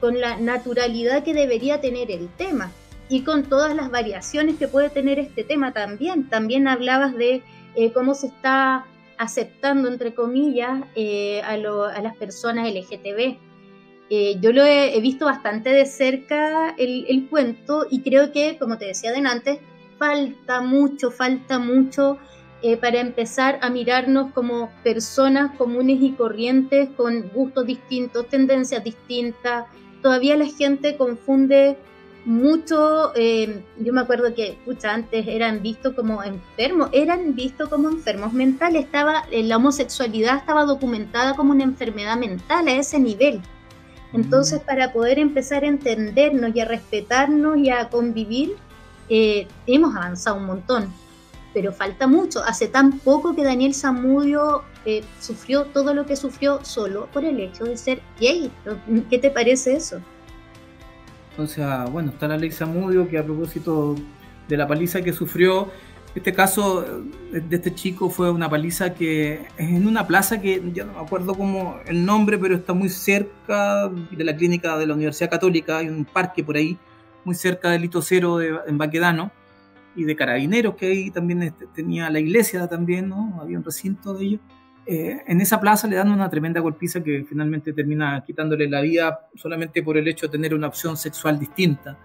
con la naturalidad que debería tener el tema y con todas las variaciones que puede tener este tema también. También hablabas de cómo se está aceptando, entre comillas, a las personas LGTB. Yo lo he visto bastante de cerca el cuento y creo que, como te decía delante, falta mucho para empezar a mirarnos como personas comunes y corrientes con gustos distintos, tendencias distintas. Todavía la gente confunde mucho. Yo me acuerdo que antes eran vistos como enfermos mentales. La homosexualidad estaba documentada como una enfermedad mental a ese nivel. Entonces, para poder empezar a entendernos y a respetarnos y a convivir, hemos avanzado un montón, pero falta mucho. Hace tan poco que Daniel Zamudio sufrió todo lo que sufrió solo por el hecho de ser gay. ¿Qué te parece eso? O sea, bueno, está la ley Zamudio, que a propósito de la paliza que sufrió, este caso de este chico fue una paliza que es en una plaza que ya no me acuerdo como el nombre, pero está muy cerca de la clínica de la Universidad Católica. Hay un parque por ahí, muy cerca del Hito Cero en Baquedano, y de Carabineros, que ahí también tenía la iglesia también, ¿no? Había un recinto de ellos. En esa plaza le dan una tremenda golpiza que finalmente termina quitándole la vida solamente por el hecho de tener una opción sexual distinta.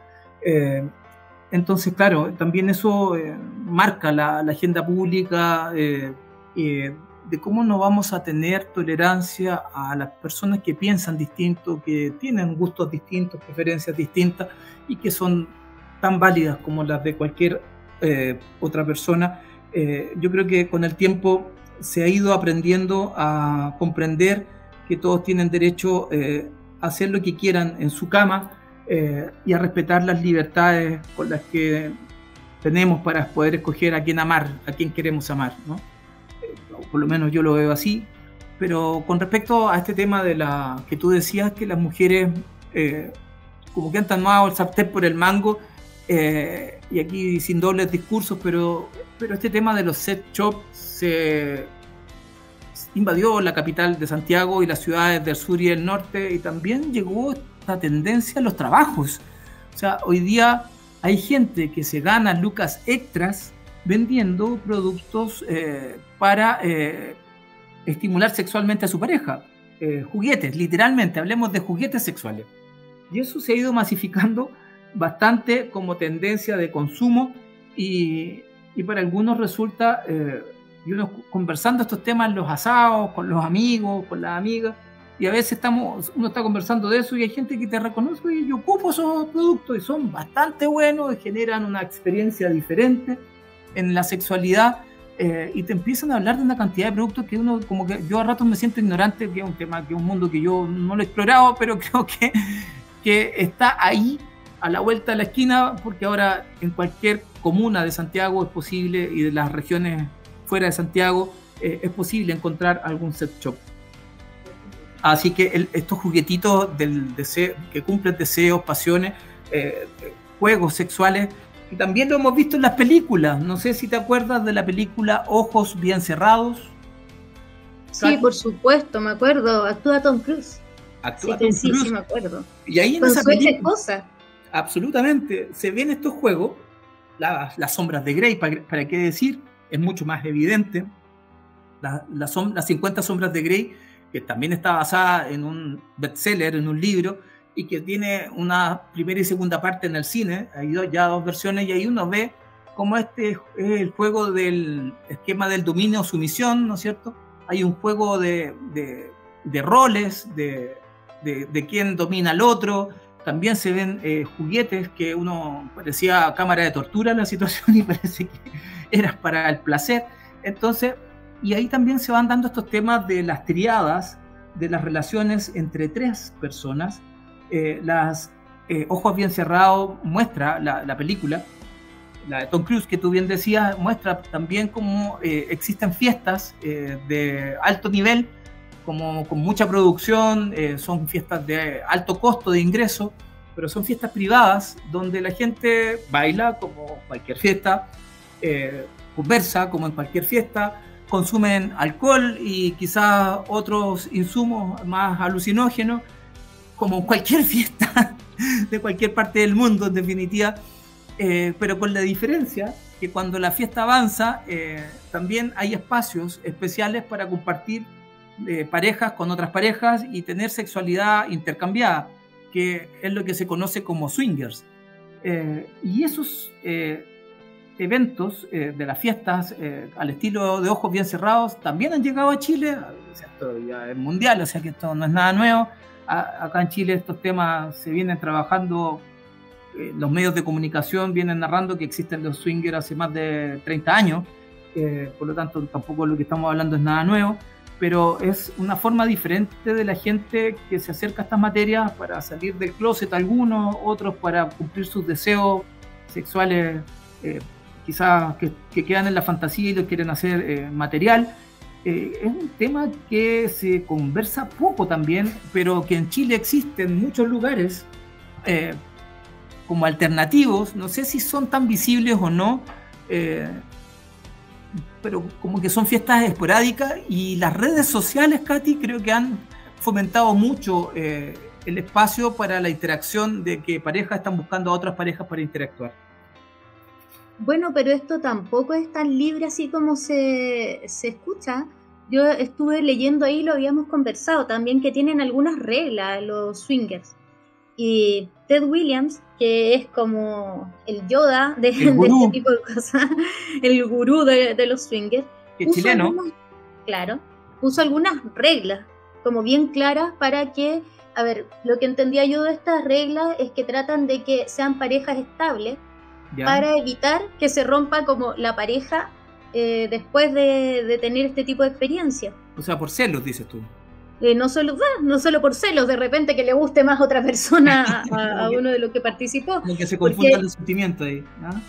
Entonces, claro, también eso marca la agenda pública de cómo no vamos a tener tolerancia a las personas que piensan distinto, que tienen gustos distintos, preferencias distintas y que son tan válidas como las de cualquier otra persona. Yo creo que con el tiempo se ha ido aprendiendo a comprender que todos tienen derecho a hacer lo que quieran en su cama, y a respetar las libertades con las que tenemos para poder escoger a quién amar, a quién queremos amar, ¿no? Por lo menos yo lo veo así. Pero con respecto a este tema de que tú decías que las mujeres como que han tomado el sartén por el mango, y aquí sin dobles discursos, pero este tema de los sex shops se invadió la capital de Santiago y las ciudades del sur y del norte, y también llegó esta tendencia a los trabajos. O sea, hoy día hay gente que se gana lucas extras vendiendo productos para estimular sexualmente a su pareja. Juguetes, literalmente, hablemos de juguetes sexuales. Y eso se ha ido masificando bastante como tendencia de consumo, y para algunos resulta, y uno conversando estos temas en los asados, con los amigos, con las amigas, y a veces uno está conversando de eso y hay gente que te reconoce, y yo ocupo esos productos y son bastante buenos, y generan una experiencia diferente en la sexualidad, y te empiezan a hablar de una cantidad de productos que uno, como que yo a ratos me siento ignorante, que es un tema, que es un mundo que yo no lo he explorado, pero creo que está ahí a la vuelta de la esquina, porque ahora en cualquier comuna de Santiago es posible, y de las regiones fuera de Santiago es posible encontrar algún sex shop. Así que estos juguetitos del deseo, que cumplen deseos, pasiones, juegos sexuales, y también lo hemos visto en las películas. No sé si te acuerdas de la película Ojos Bien Cerrados. Sí, por supuesto, me acuerdo. Actúa Tom Cruise. Actúa Tom Cruise. Sí, me acuerdo. Y ahí en con esa su esposa. Absolutamente. Se ven estos juegos, las sombras de Grey, para qué decir, es mucho más evidente. Las 50 sombras de Grey, que también está basada en un bestseller, en un libro, y que tiene una primera y segunda parte en el cine. Hay ya dos versiones, y ahí uno ve cómo este es el juego del esquema del dominio o sumisión, ¿no es cierto? Hay un juego de roles, de quién domina al otro. También se ven juguetes que uno parecía cámara de tortura en la situación, y parece que era para el placer. Entonces, y ahí también se van dando estos temas de las triadas, de las relaciones entre tres personas. Ojos Bien Cerrados muestra la película, la de Tom Cruise, que tú bien decías, muestra también cómo existen fiestas de alto nivel, como con mucha producción, son fiestas de alto costo de ingreso, pero son fiestas privadas donde la gente baila como cualquier fiesta, conversa como en cualquier fiesta, consumen alcohol y quizás otros insumos más alucinógenos, como en cualquier fiesta de cualquier parte del mundo, en definitiva, pero con la diferencia que cuando la fiesta avanza, también hay espacios especiales para compartir parejas con otras parejas y tener sexualidad intercambiada, que es lo que se conoce como swingers. Y esos eventos de las fiestas al estilo de Ojos Bien Cerrados también han llegado a Chile. O sea, esto ya es mundial, o sea que esto no es nada nuevo. Acá en Chile estos temas se vienen trabajando, los medios de comunicación vienen narrando que existen los swingers hace más de 30 años, por lo tanto tampoco lo que estamos hablando es nada nuevo, pero es una forma diferente de la gente que se acerca a estas materias para salir del closet, algunos, otros para cumplir sus deseos sexuales, quizás que quedan en la fantasía y lo quieren hacer material. Es un tema que se conversa poco también, pero que en Chile existe en muchos lugares como alternativos. No sé si son tan visibles o no, pero como que son fiestas esporádicas, y las redes sociales, Katy, creo que han fomentado mucho el espacio para la interacción, de que parejas están buscando a otras parejas para interactuar. Bueno, pero esto tampoco es tan libre así como se escucha. Yo estuve leyendo ahí, lo habíamos conversado también, que tienen algunas reglas los swingers. Y Ted Williams, que es como el Yoda de este tipo de cosas, el gurú de los swingers, es chileno. Puso algunas reglas como bien claras para que, a ver, lo que entendía yo de estas reglas es que tratan de que sean parejas estables, para evitar que se rompa como la pareja después de tener este tipo de experiencia. O sea, por celos, dices tú. No solo por celos, de repente que le guste más a otra persona a uno de los que participó. Como que se confundan los sentimientos ahí, ¿no?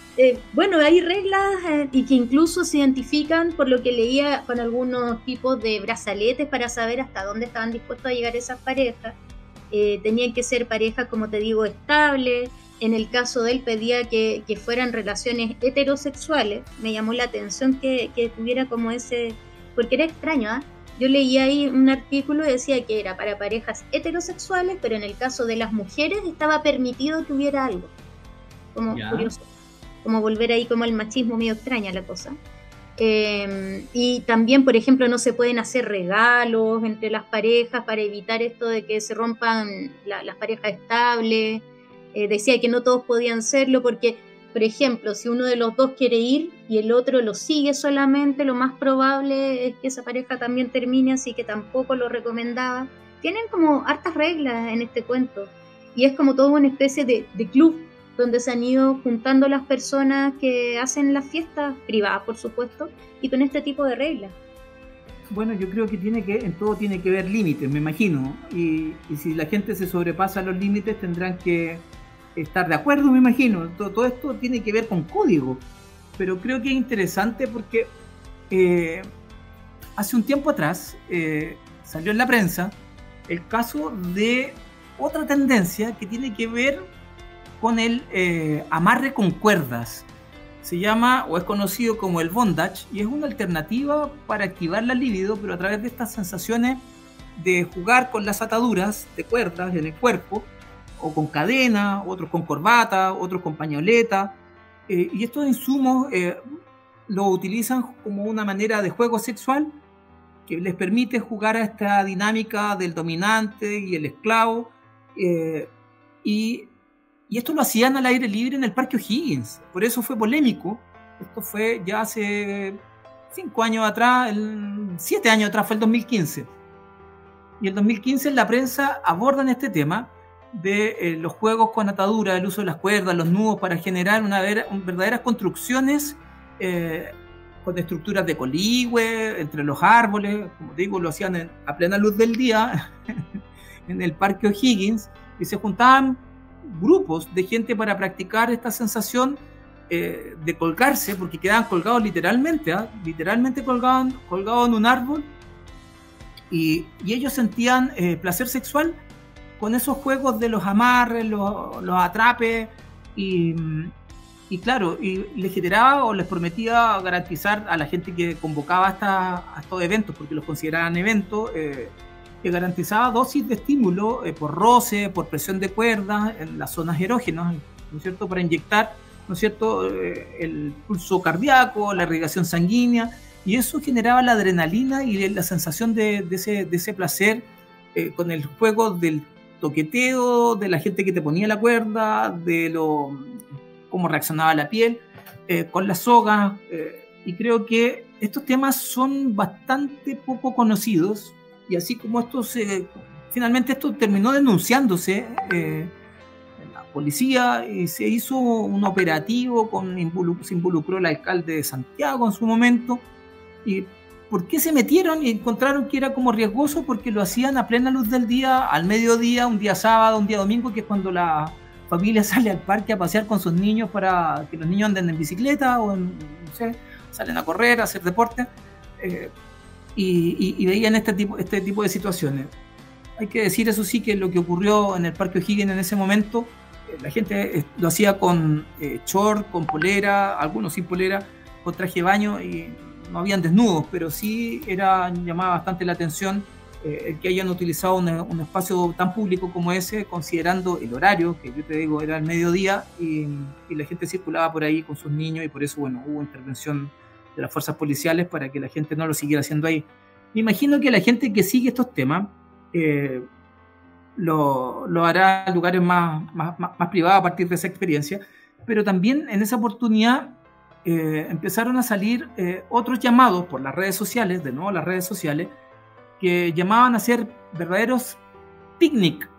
Bueno, hay reglas y que incluso se identifican, por lo que leía, con algunos tipos de brazaletes para saber hasta dónde estaban dispuestos a llegar esas parejas. tenían que ser parejas, como te digo, estables. En el caso de él pedía que fueran relaciones heterosexuales. Me llamó la atención que tuviera como ese, porque era extraño, ¿eh? Yo leí ahí un artículo y decía que era para parejas heterosexuales, pero en el caso de las mujeres estaba permitido que hubiera algo. Como curioso, como volver ahí como el machismo, medio extraña la cosa. Y también, por ejemplo, no se pueden hacer regalos entre las parejas para evitar esto de que se rompan las parejas estables. Decía que no todos podían serlo porque, por ejemplo, si uno de los dos quiere ir y el otro lo sigue solamente, lo más probable es que esa pareja también termine, así que tampoco lo recomendaba. Tienen como hartas reglas en este cuento y es como toda una especie de club donde se han ido juntando las personas que hacen las fiestas privadas, por supuesto, y con este tipo de reglas. Bueno, yo creo que en todo tiene que haber límites, me imagino, y si la gente se sobrepasa los límites tendrán que estar de acuerdo, me imagino. Todo esto tiene que ver con código, pero creo que es interesante porque hace un tiempo atrás salió en la prensa el caso de otra tendencia que tiene que ver con el amarre con cuerdas. Se llama, o es conocido como el bondage, y es una alternativa para activar la libido, pero a través de estas sensaciones de jugar con las ataduras de cuerdas en el cuerpo, o con cadena, otros con corbata, otros con pañoleta, y estos insumos los utilizan como una manera de juego sexual que les permite jugar a esta dinámica del dominante y el esclavo, y esto lo hacían al aire libre en el Parque O'Higgins, por eso fue polémico. Esto fue ya hace 5 años atrás, 7 años atrás, fue el 2015. Y el 2015 en la prensa abordan este tema de los juegos con atadura, el uso de las cuerdas, los nudos para generar verdaderas construcciones con estructuras de coligüe, entre los árboles, como digo, lo hacían a plena luz del día en el Parque O'Higgins, y se juntaban grupos de gente para practicar esta sensación de colgarse, porque quedaban colgados literalmente, literalmente colgados en un árbol, y ellos sentían placer sexual con esos juegos de los amarres, los atrapes, y claro, y les generaba o les prometía garantizar a la gente que convocaba a estos eventos, porque los consideraban eventos, que garantizaba dosis de estímulo por roce, por presión de cuerdas en las zonas erógenas, ¿no es cierto?, para inyectar, ¿no es cierto?, el pulso cardíaco, la irrigación sanguínea, y eso generaba la adrenalina y la sensación de ese placer con el juego del toqueteo, de la gente que te ponía la cuerda, de cómo reaccionaba la piel, con las sogas, y creo que estos temas son bastante poco conocidos. Y así como finalmente esto terminó denunciándose en la policía y se hizo un operativo, se involucró el alcalde de Santiago en su momento. ¿Y por qué se metieron y encontraron que era como riesgoso? Porque lo hacían a plena luz del día, al mediodía, un día sábado, un día domingo, que es cuando la familia sale al parque a pasear con sus niños para que los niños anden en bicicleta o no sé, salen a correr, a hacer deporte. Y veían este tipo de situaciones. Hay que decir, eso sí, que lo que ocurrió en el Parque O'Higgins en ese momento, la gente lo hacía con short, con polera, algunos sin polera, con traje de baño, y no habían desnudos, pero sí llamaba bastante la atención el que hayan utilizado un espacio tan público como ese, considerando el horario, que yo te digo era al mediodía, y la gente circulaba por ahí con sus niños, y por eso, bueno, hubo intervención de las fuerzas policiales para que la gente no lo siguiera haciendo ahí. Me imagino que la gente que sigue estos temas lo hará en lugares más privados a partir de esa experiencia, pero también en esa oportunidad empezaron a salir otros llamados por las redes sociales, de nuevo las redes sociales, que llamaban a hacer verdaderos picnic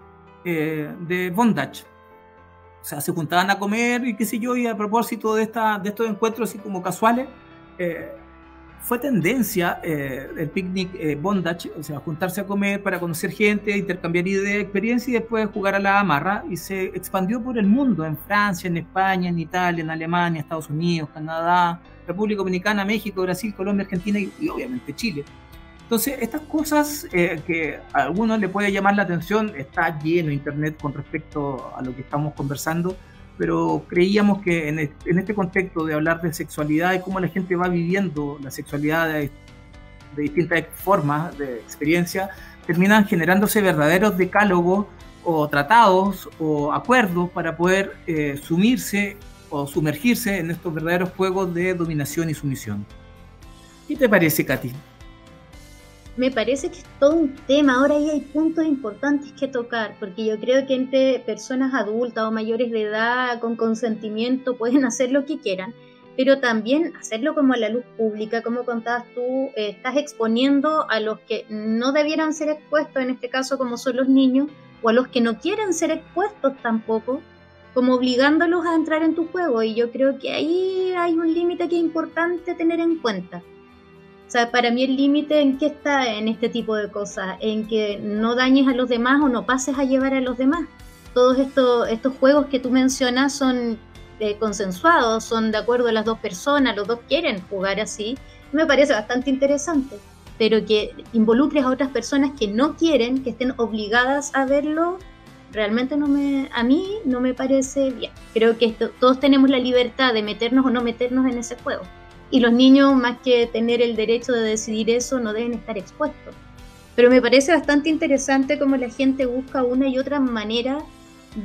de bondage. O sea, se juntaban a comer y qué sé yo, y a propósito de estos encuentros así como casuales, fue tendencia el picnic bondage, o sea, juntarse a comer para conocer gente, intercambiar ideas, experiencias, y después jugar a la amarra, y se expandió por el mundo, en Francia, en España, en Italia, en Alemania, Estados Unidos, Canadá, República Dominicana, México, Brasil, Colombia, Argentina y obviamente Chile. Entonces, estas cosas que a algunos le puede llamar la atención, está lleno Internet con respecto a lo que estamos conversando, pero creíamos que en este contexto de hablar de sexualidad y cómo la gente va viviendo la sexualidad de distintas formas de experiencia, terminan generándose verdaderos decálogos o tratados o acuerdos para poder sumirse o sumergirse en estos verdaderos juegos de dominación y sumisión. ¿Qué te parece, Katy? Me parece que es todo un tema. Ahora ahí hay puntos importantes que tocar, porque yo creo que entre personas adultas o mayores de edad con consentimiento pueden hacer lo que quieran, pero también hacerlo como a la luz pública, como contabas tú, estás exponiendo a los que no debieran ser expuestos, en este caso como son los niños, o a los que no quieren ser expuestos tampoco, como obligándolos a entrar en tu juego, y yo creo que ahí hay un límite que es importante tener en cuenta. O sea, para mí el límite en qué está en este tipo de cosas, en que no dañes a los demás o no pases a llevar a los demás. Todos estos juegos que tú mencionas son consensuados, son de acuerdo a las dos personas, los dos quieren jugar así. Me parece bastante interesante, pero que involucres a otras personas que no quieren, que estén obligadas a verlo, realmente a mí no me parece bien. Creo que todos tenemos la libertad de meternos o no meternos en ese juego. Y los niños, más que tener el derecho de decidir eso, no deben estar expuestos. Pero me parece bastante interesante cómo la gente busca una y otra manera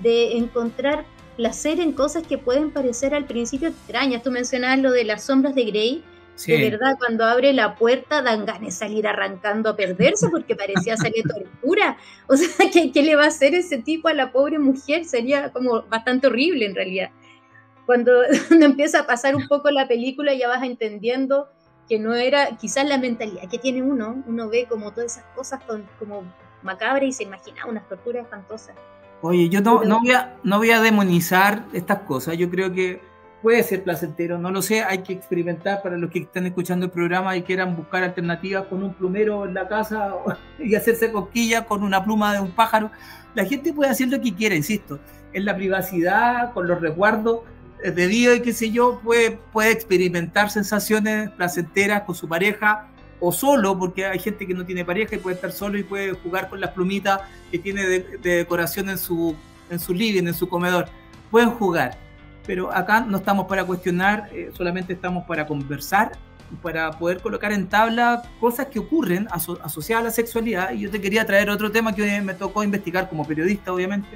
de encontrar placer en cosas que pueden parecer al principio extrañas. Tú mencionabas lo de las sombras de Grey. Sí. De verdad, cuando abre la puerta dan ganas de salir arrancando a perderse porque parecía salir tortura. O sea, ¿qué le va a hacer ese tipo a la pobre mujer? Sería como bastante horrible en realidad. Cuando empieza a pasar un poco la película ya vas entendiendo que no era quizás la mentalidad que tiene uno ve como todas esas cosas como macabras y se imagina unas torturas espantosas. Oye, yo no voy a demonizar estas cosas, yo creo que puede ser placentero, no lo sé, hay que experimentar para los que están escuchando el programa y quieran buscar alternativas con un plumero en la casa y hacerse cosquillas con una pluma de un pájaro. La gente puede hacer lo que quiera, insisto, en la privacidad, con los resguardos debido y qué sé yo, puede experimentar sensaciones placenteras con su pareja o solo, porque hay gente que no tiene pareja y puede estar solo y puede jugar con las plumitas que tiene de decoración en su living, en su comedor. Pueden jugar, pero acá no estamos para cuestionar, solamente estamos para conversar y para poder colocar en tabla cosas que ocurren asociadas a la sexualidad. Y yo te quería traer otro tema que me tocó investigar como periodista, obviamente.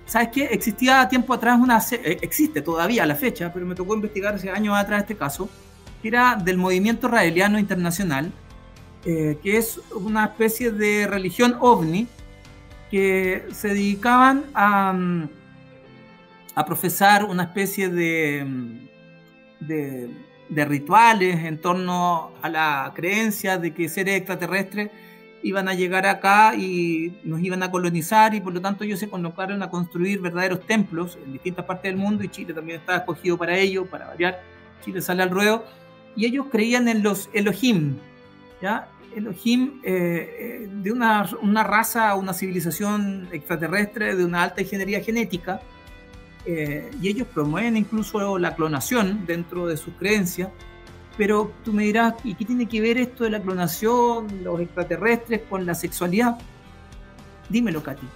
¿Sabes qué? Existía tiempo atrás existe todavía a la fecha, pero me tocó investigar hace años atrás este caso, que era del movimiento israeliano internacional, que es una especie de religión ovni, que se dedicaban a profesar una especie de rituales en torno a la creencia de que seres extraterrestres iban a llegar acá y nos iban a colonizar, y por lo tanto ellos se colocaron a construir verdaderos templos en distintas partes del mundo, y Chile también estaba escogido para ello, para variar. Chile sale al ruedo, y ellos creían en los Elohim, ¿ya? Elohim, de una raza, una civilización extraterrestre de una alta ingeniería genética, y ellos promueven incluso la clonación dentro de sus creencias. Pero tú me dirás, ¿y qué tiene que ver esto de la clonación, los extraterrestres, con la sexualidad? Dímelo, Katy.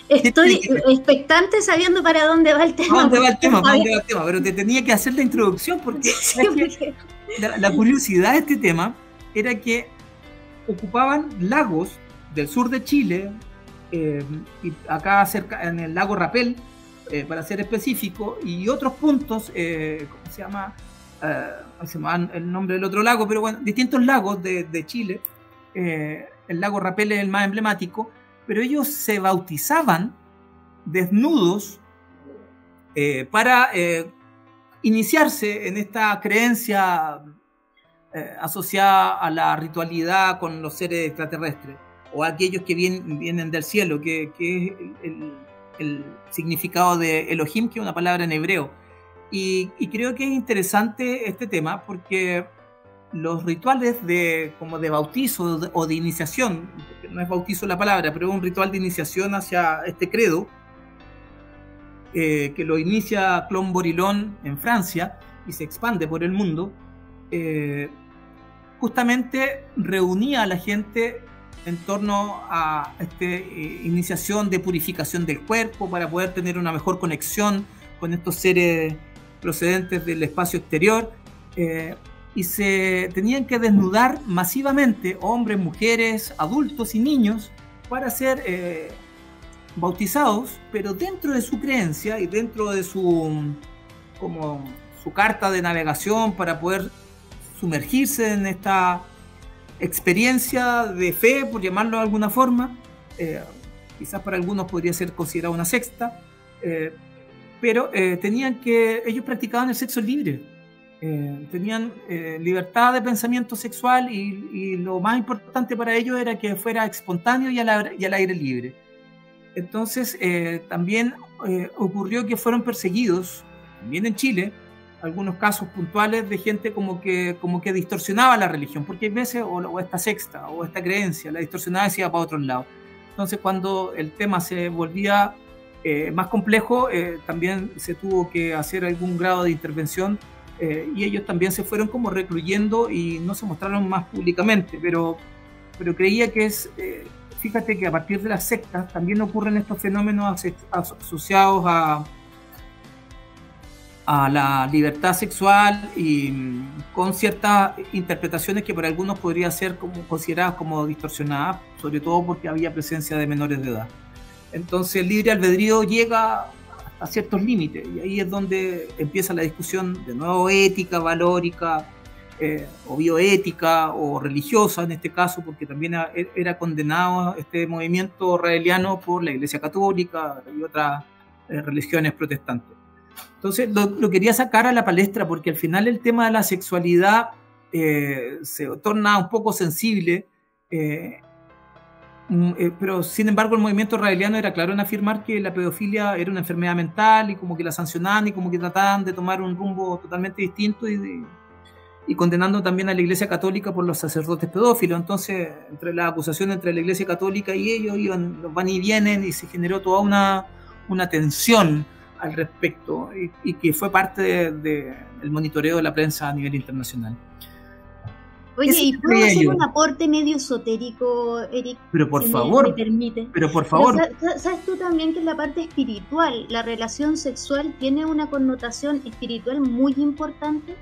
Estoy expectante sabiendo para dónde va el tema. ¿Para dónde va el tema? Pero te tenía que hacer la introducción porque, sí, porque... La curiosidad de este tema era que ocupaban lagos del sur de Chile, y acá cerca en el lago Rapel, para ser específico, y otros puntos, ¿cómo se llama? Se me va el nombre del otro lago, pero bueno, distintos lagos de Chile. El lago Rapel es el más emblemático, pero ellos se bautizaban desnudos para iniciarse en esta creencia asociada a la ritualidad con los seres extraterrestres, o aquellos que vienen del cielo, que es el significado de Elohim, que es una palabra en hebreo. Y creo que es interesante este tema porque los rituales como de bautizo o de iniciación, no es bautizo la palabra, pero es un ritual de iniciación hacia este credo, que lo inicia Clon Borilón en Francia y se expande por el mundo, justamente reunía a la gente en torno a esta iniciación de purificación del cuerpo para poder tener una mejor conexión con estos seres procedentes del espacio exterior, y se tenían que desnudar masivamente hombres, mujeres, adultos y niños para ser bautizados, pero dentro de su creencia y dentro de su carta de navegación para poder sumergirse en esta experiencia de fe, por llamarlo de alguna forma. Quizás para algunos podría ser considerado una secta, pero ellos practicaban el sexo libre, tenían libertad de pensamiento sexual, y lo más importante para ellos era que fuera espontáneo y al aire libre. Entonces también ocurrió que fueron perseguidos, también en Chile, algunos casos puntuales de gente como que distorsionaba la religión, porque hay veces o esta secta o esta creencia la distorsionaba y se iba para otro lado. Entonces, cuando el tema se volvía más complejo, también se tuvo que hacer algún grado de intervención, y ellos también se fueron como recluyendo y no se mostraron más públicamente, pero creía que fíjate que a partir de las sectas también ocurren estos fenómenos asociados a la libertad sexual, y con ciertas interpretaciones que para algunos podrían ser consideradas como distorsionadas, sobre todo porque había presencia de menores de edad. Entonces el libre albedrío llega a ciertos límites, y ahí es donde empieza la discusión de nuevo ética, valórica, o bioética o religiosa en este caso, porque también era condenado este movimiento raeliano por la Iglesia Católica y otras religiones protestantes. Entonces lo quería sacar a la palestra porque al final el tema de la sexualidad se torna un poco sensible, pero sin embargo el movimiento raeliano era claro en afirmar que la pedofilia era una enfermedad mental, y como que la sancionaban y como que trataban de tomar un rumbo totalmente distinto, y condenando también a la Iglesia Católica por los sacerdotes pedófilos. Entonces, entre las acusaciones entre la Iglesia Católica y ellos los van y vienen, y se generó toda una tensión al respecto, y que fue parte del monitoreo de la prensa a nivel internacional. Oye, ¿y puedo hacer un aporte medio esotérico, Eric? Pero por favor. ¿Me permite? Pero por favor. Pero, ¿sabes tú también que en la parte espiritual, la relación sexual tiene una connotación espiritual muy importante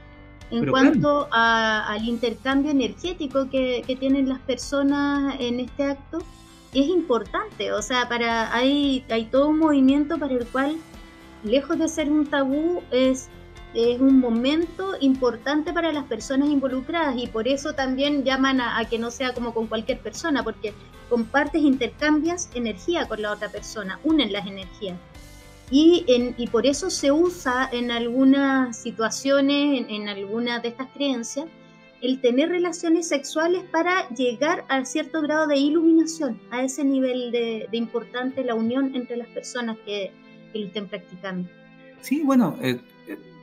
en cuanto al intercambio energético que tienen las personas en este acto? Es importante, o sea, hay todo un movimiento para el cual, lejos de ser un tabú, es un momento importante para las personas involucradas, y por eso también llaman a que no sea como con cualquier persona, porque compartes, intercambias energía con la otra persona, unen las energías. Y por eso se usa en algunas situaciones, en algunas de estas creencias, el tener relaciones sexuales para llegar a cierto grado de iluminación, a ese nivel de importante la unión entre las personas que lo estén practicando. Sí, bueno,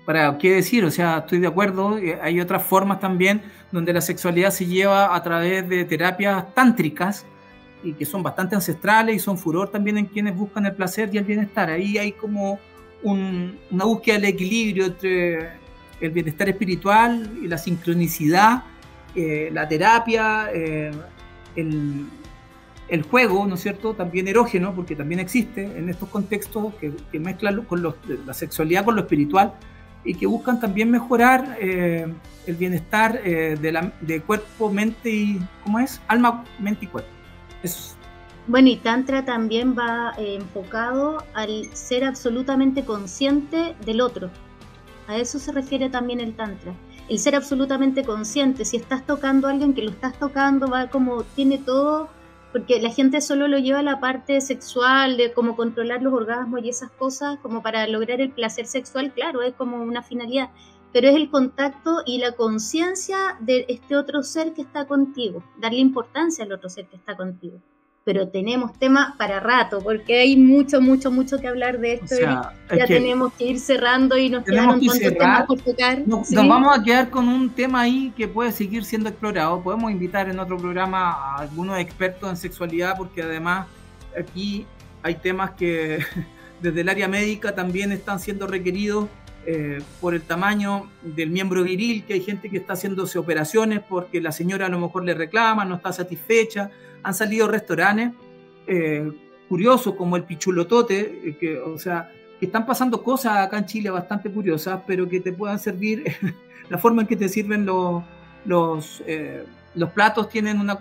para qué decir, o sea, estoy de acuerdo. Hay otras formas también donde la sexualidad se lleva a través de terapias tántricas, y que son bastante ancestrales y son furor también en quienes buscan el placer y el bienestar. Ahí hay como una búsqueda del equilibrio entre el bienestar espiritual y la sincronicidad, la terapia, el juego, ¿no es cierto?, también erógeno, porque también existe en estos contextos que mezclan la sexualidad con lo espiritual, y que buscan también mejorar el bienestar de cuerpo, mente y, ¿cómo es? Alma, mente y cuerpo. Eso. Bueno, y Tantra también va enfocado al ser absolutamente consciente del otro. A eso se refiere también el Tantra. El ser absolutamente consciente. Si estás tocando a alguien, que lo estás tocando, va como, tiene todo, porque la gente solo lo lleva a la parte sexual, de cómo controlar los orgasmos y esas cosas, como para lograr el placer sexual, claro, es como una finalidad, pero es el contacto y la conciencia de este otro ser que está contigo, darle importancia al otro ser que está contigo. Pero tenemos tema para rato, porque hay mucho que hablar de esto. O sea, ya tenemos que ir cerrando y nos quedaron tantos temas por tocar. Nos vamos a quedar con un tema ahí que puede seguir siendo explorado. Podemos invitar en otro programa a algunos expertos en sexualidad, porque además aquí hay temas que desde el área médica también están siendo requeridos por el tamaño del miembro viril, que hay gente que está haciéndose operaciones porque la señora a lo mejor le reclama, no está satisfecha. Han salido restaurantes curiosos como el Pichulotote, que están pasando cosas acá en Chile bastante curiosas, pero que te puedan servir. La forma en que te sirven los platos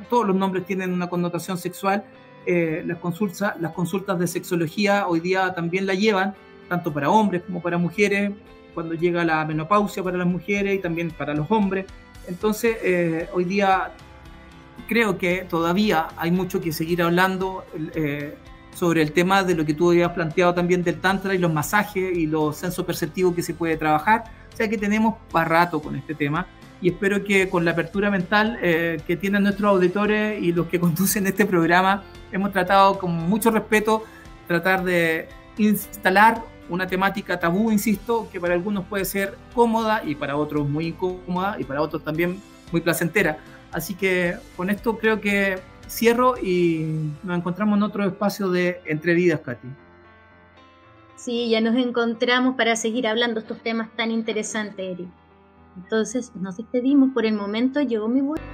todos los nombres tienen una connotación sexual. Las consultas de sexología hoy día también la llevan, tanto para hombres como para mujeres, cuando llega la menopausia para las mujeres y también para los hombres. Entonces, hoy día creo que todavía hay mucho que seguir hablando sobre el tema de lo que tú habías planteado también del tantra y los masajes y los sensoperceptivos que se puede trabajar. O sea que tenemos para rato con este tema, y espero que con la apertura mental que tienen nuestros auditores y los que conducen este programa, hemos tratado con mucho respeto tratar de instalar una temática tabú, insisto, que para algunos puede ser cómoda y para otros muy incómoda y para otros también muy placentera. Así que con esto creo que cierro y nos encontramos en otro espacio de Entre Vidas, Katy. Sí, ya nos encontramos para seguir hablando estos temas tan interesantes, Eric. Entonces nos despedimos por el momento. Llegó mi vuelta.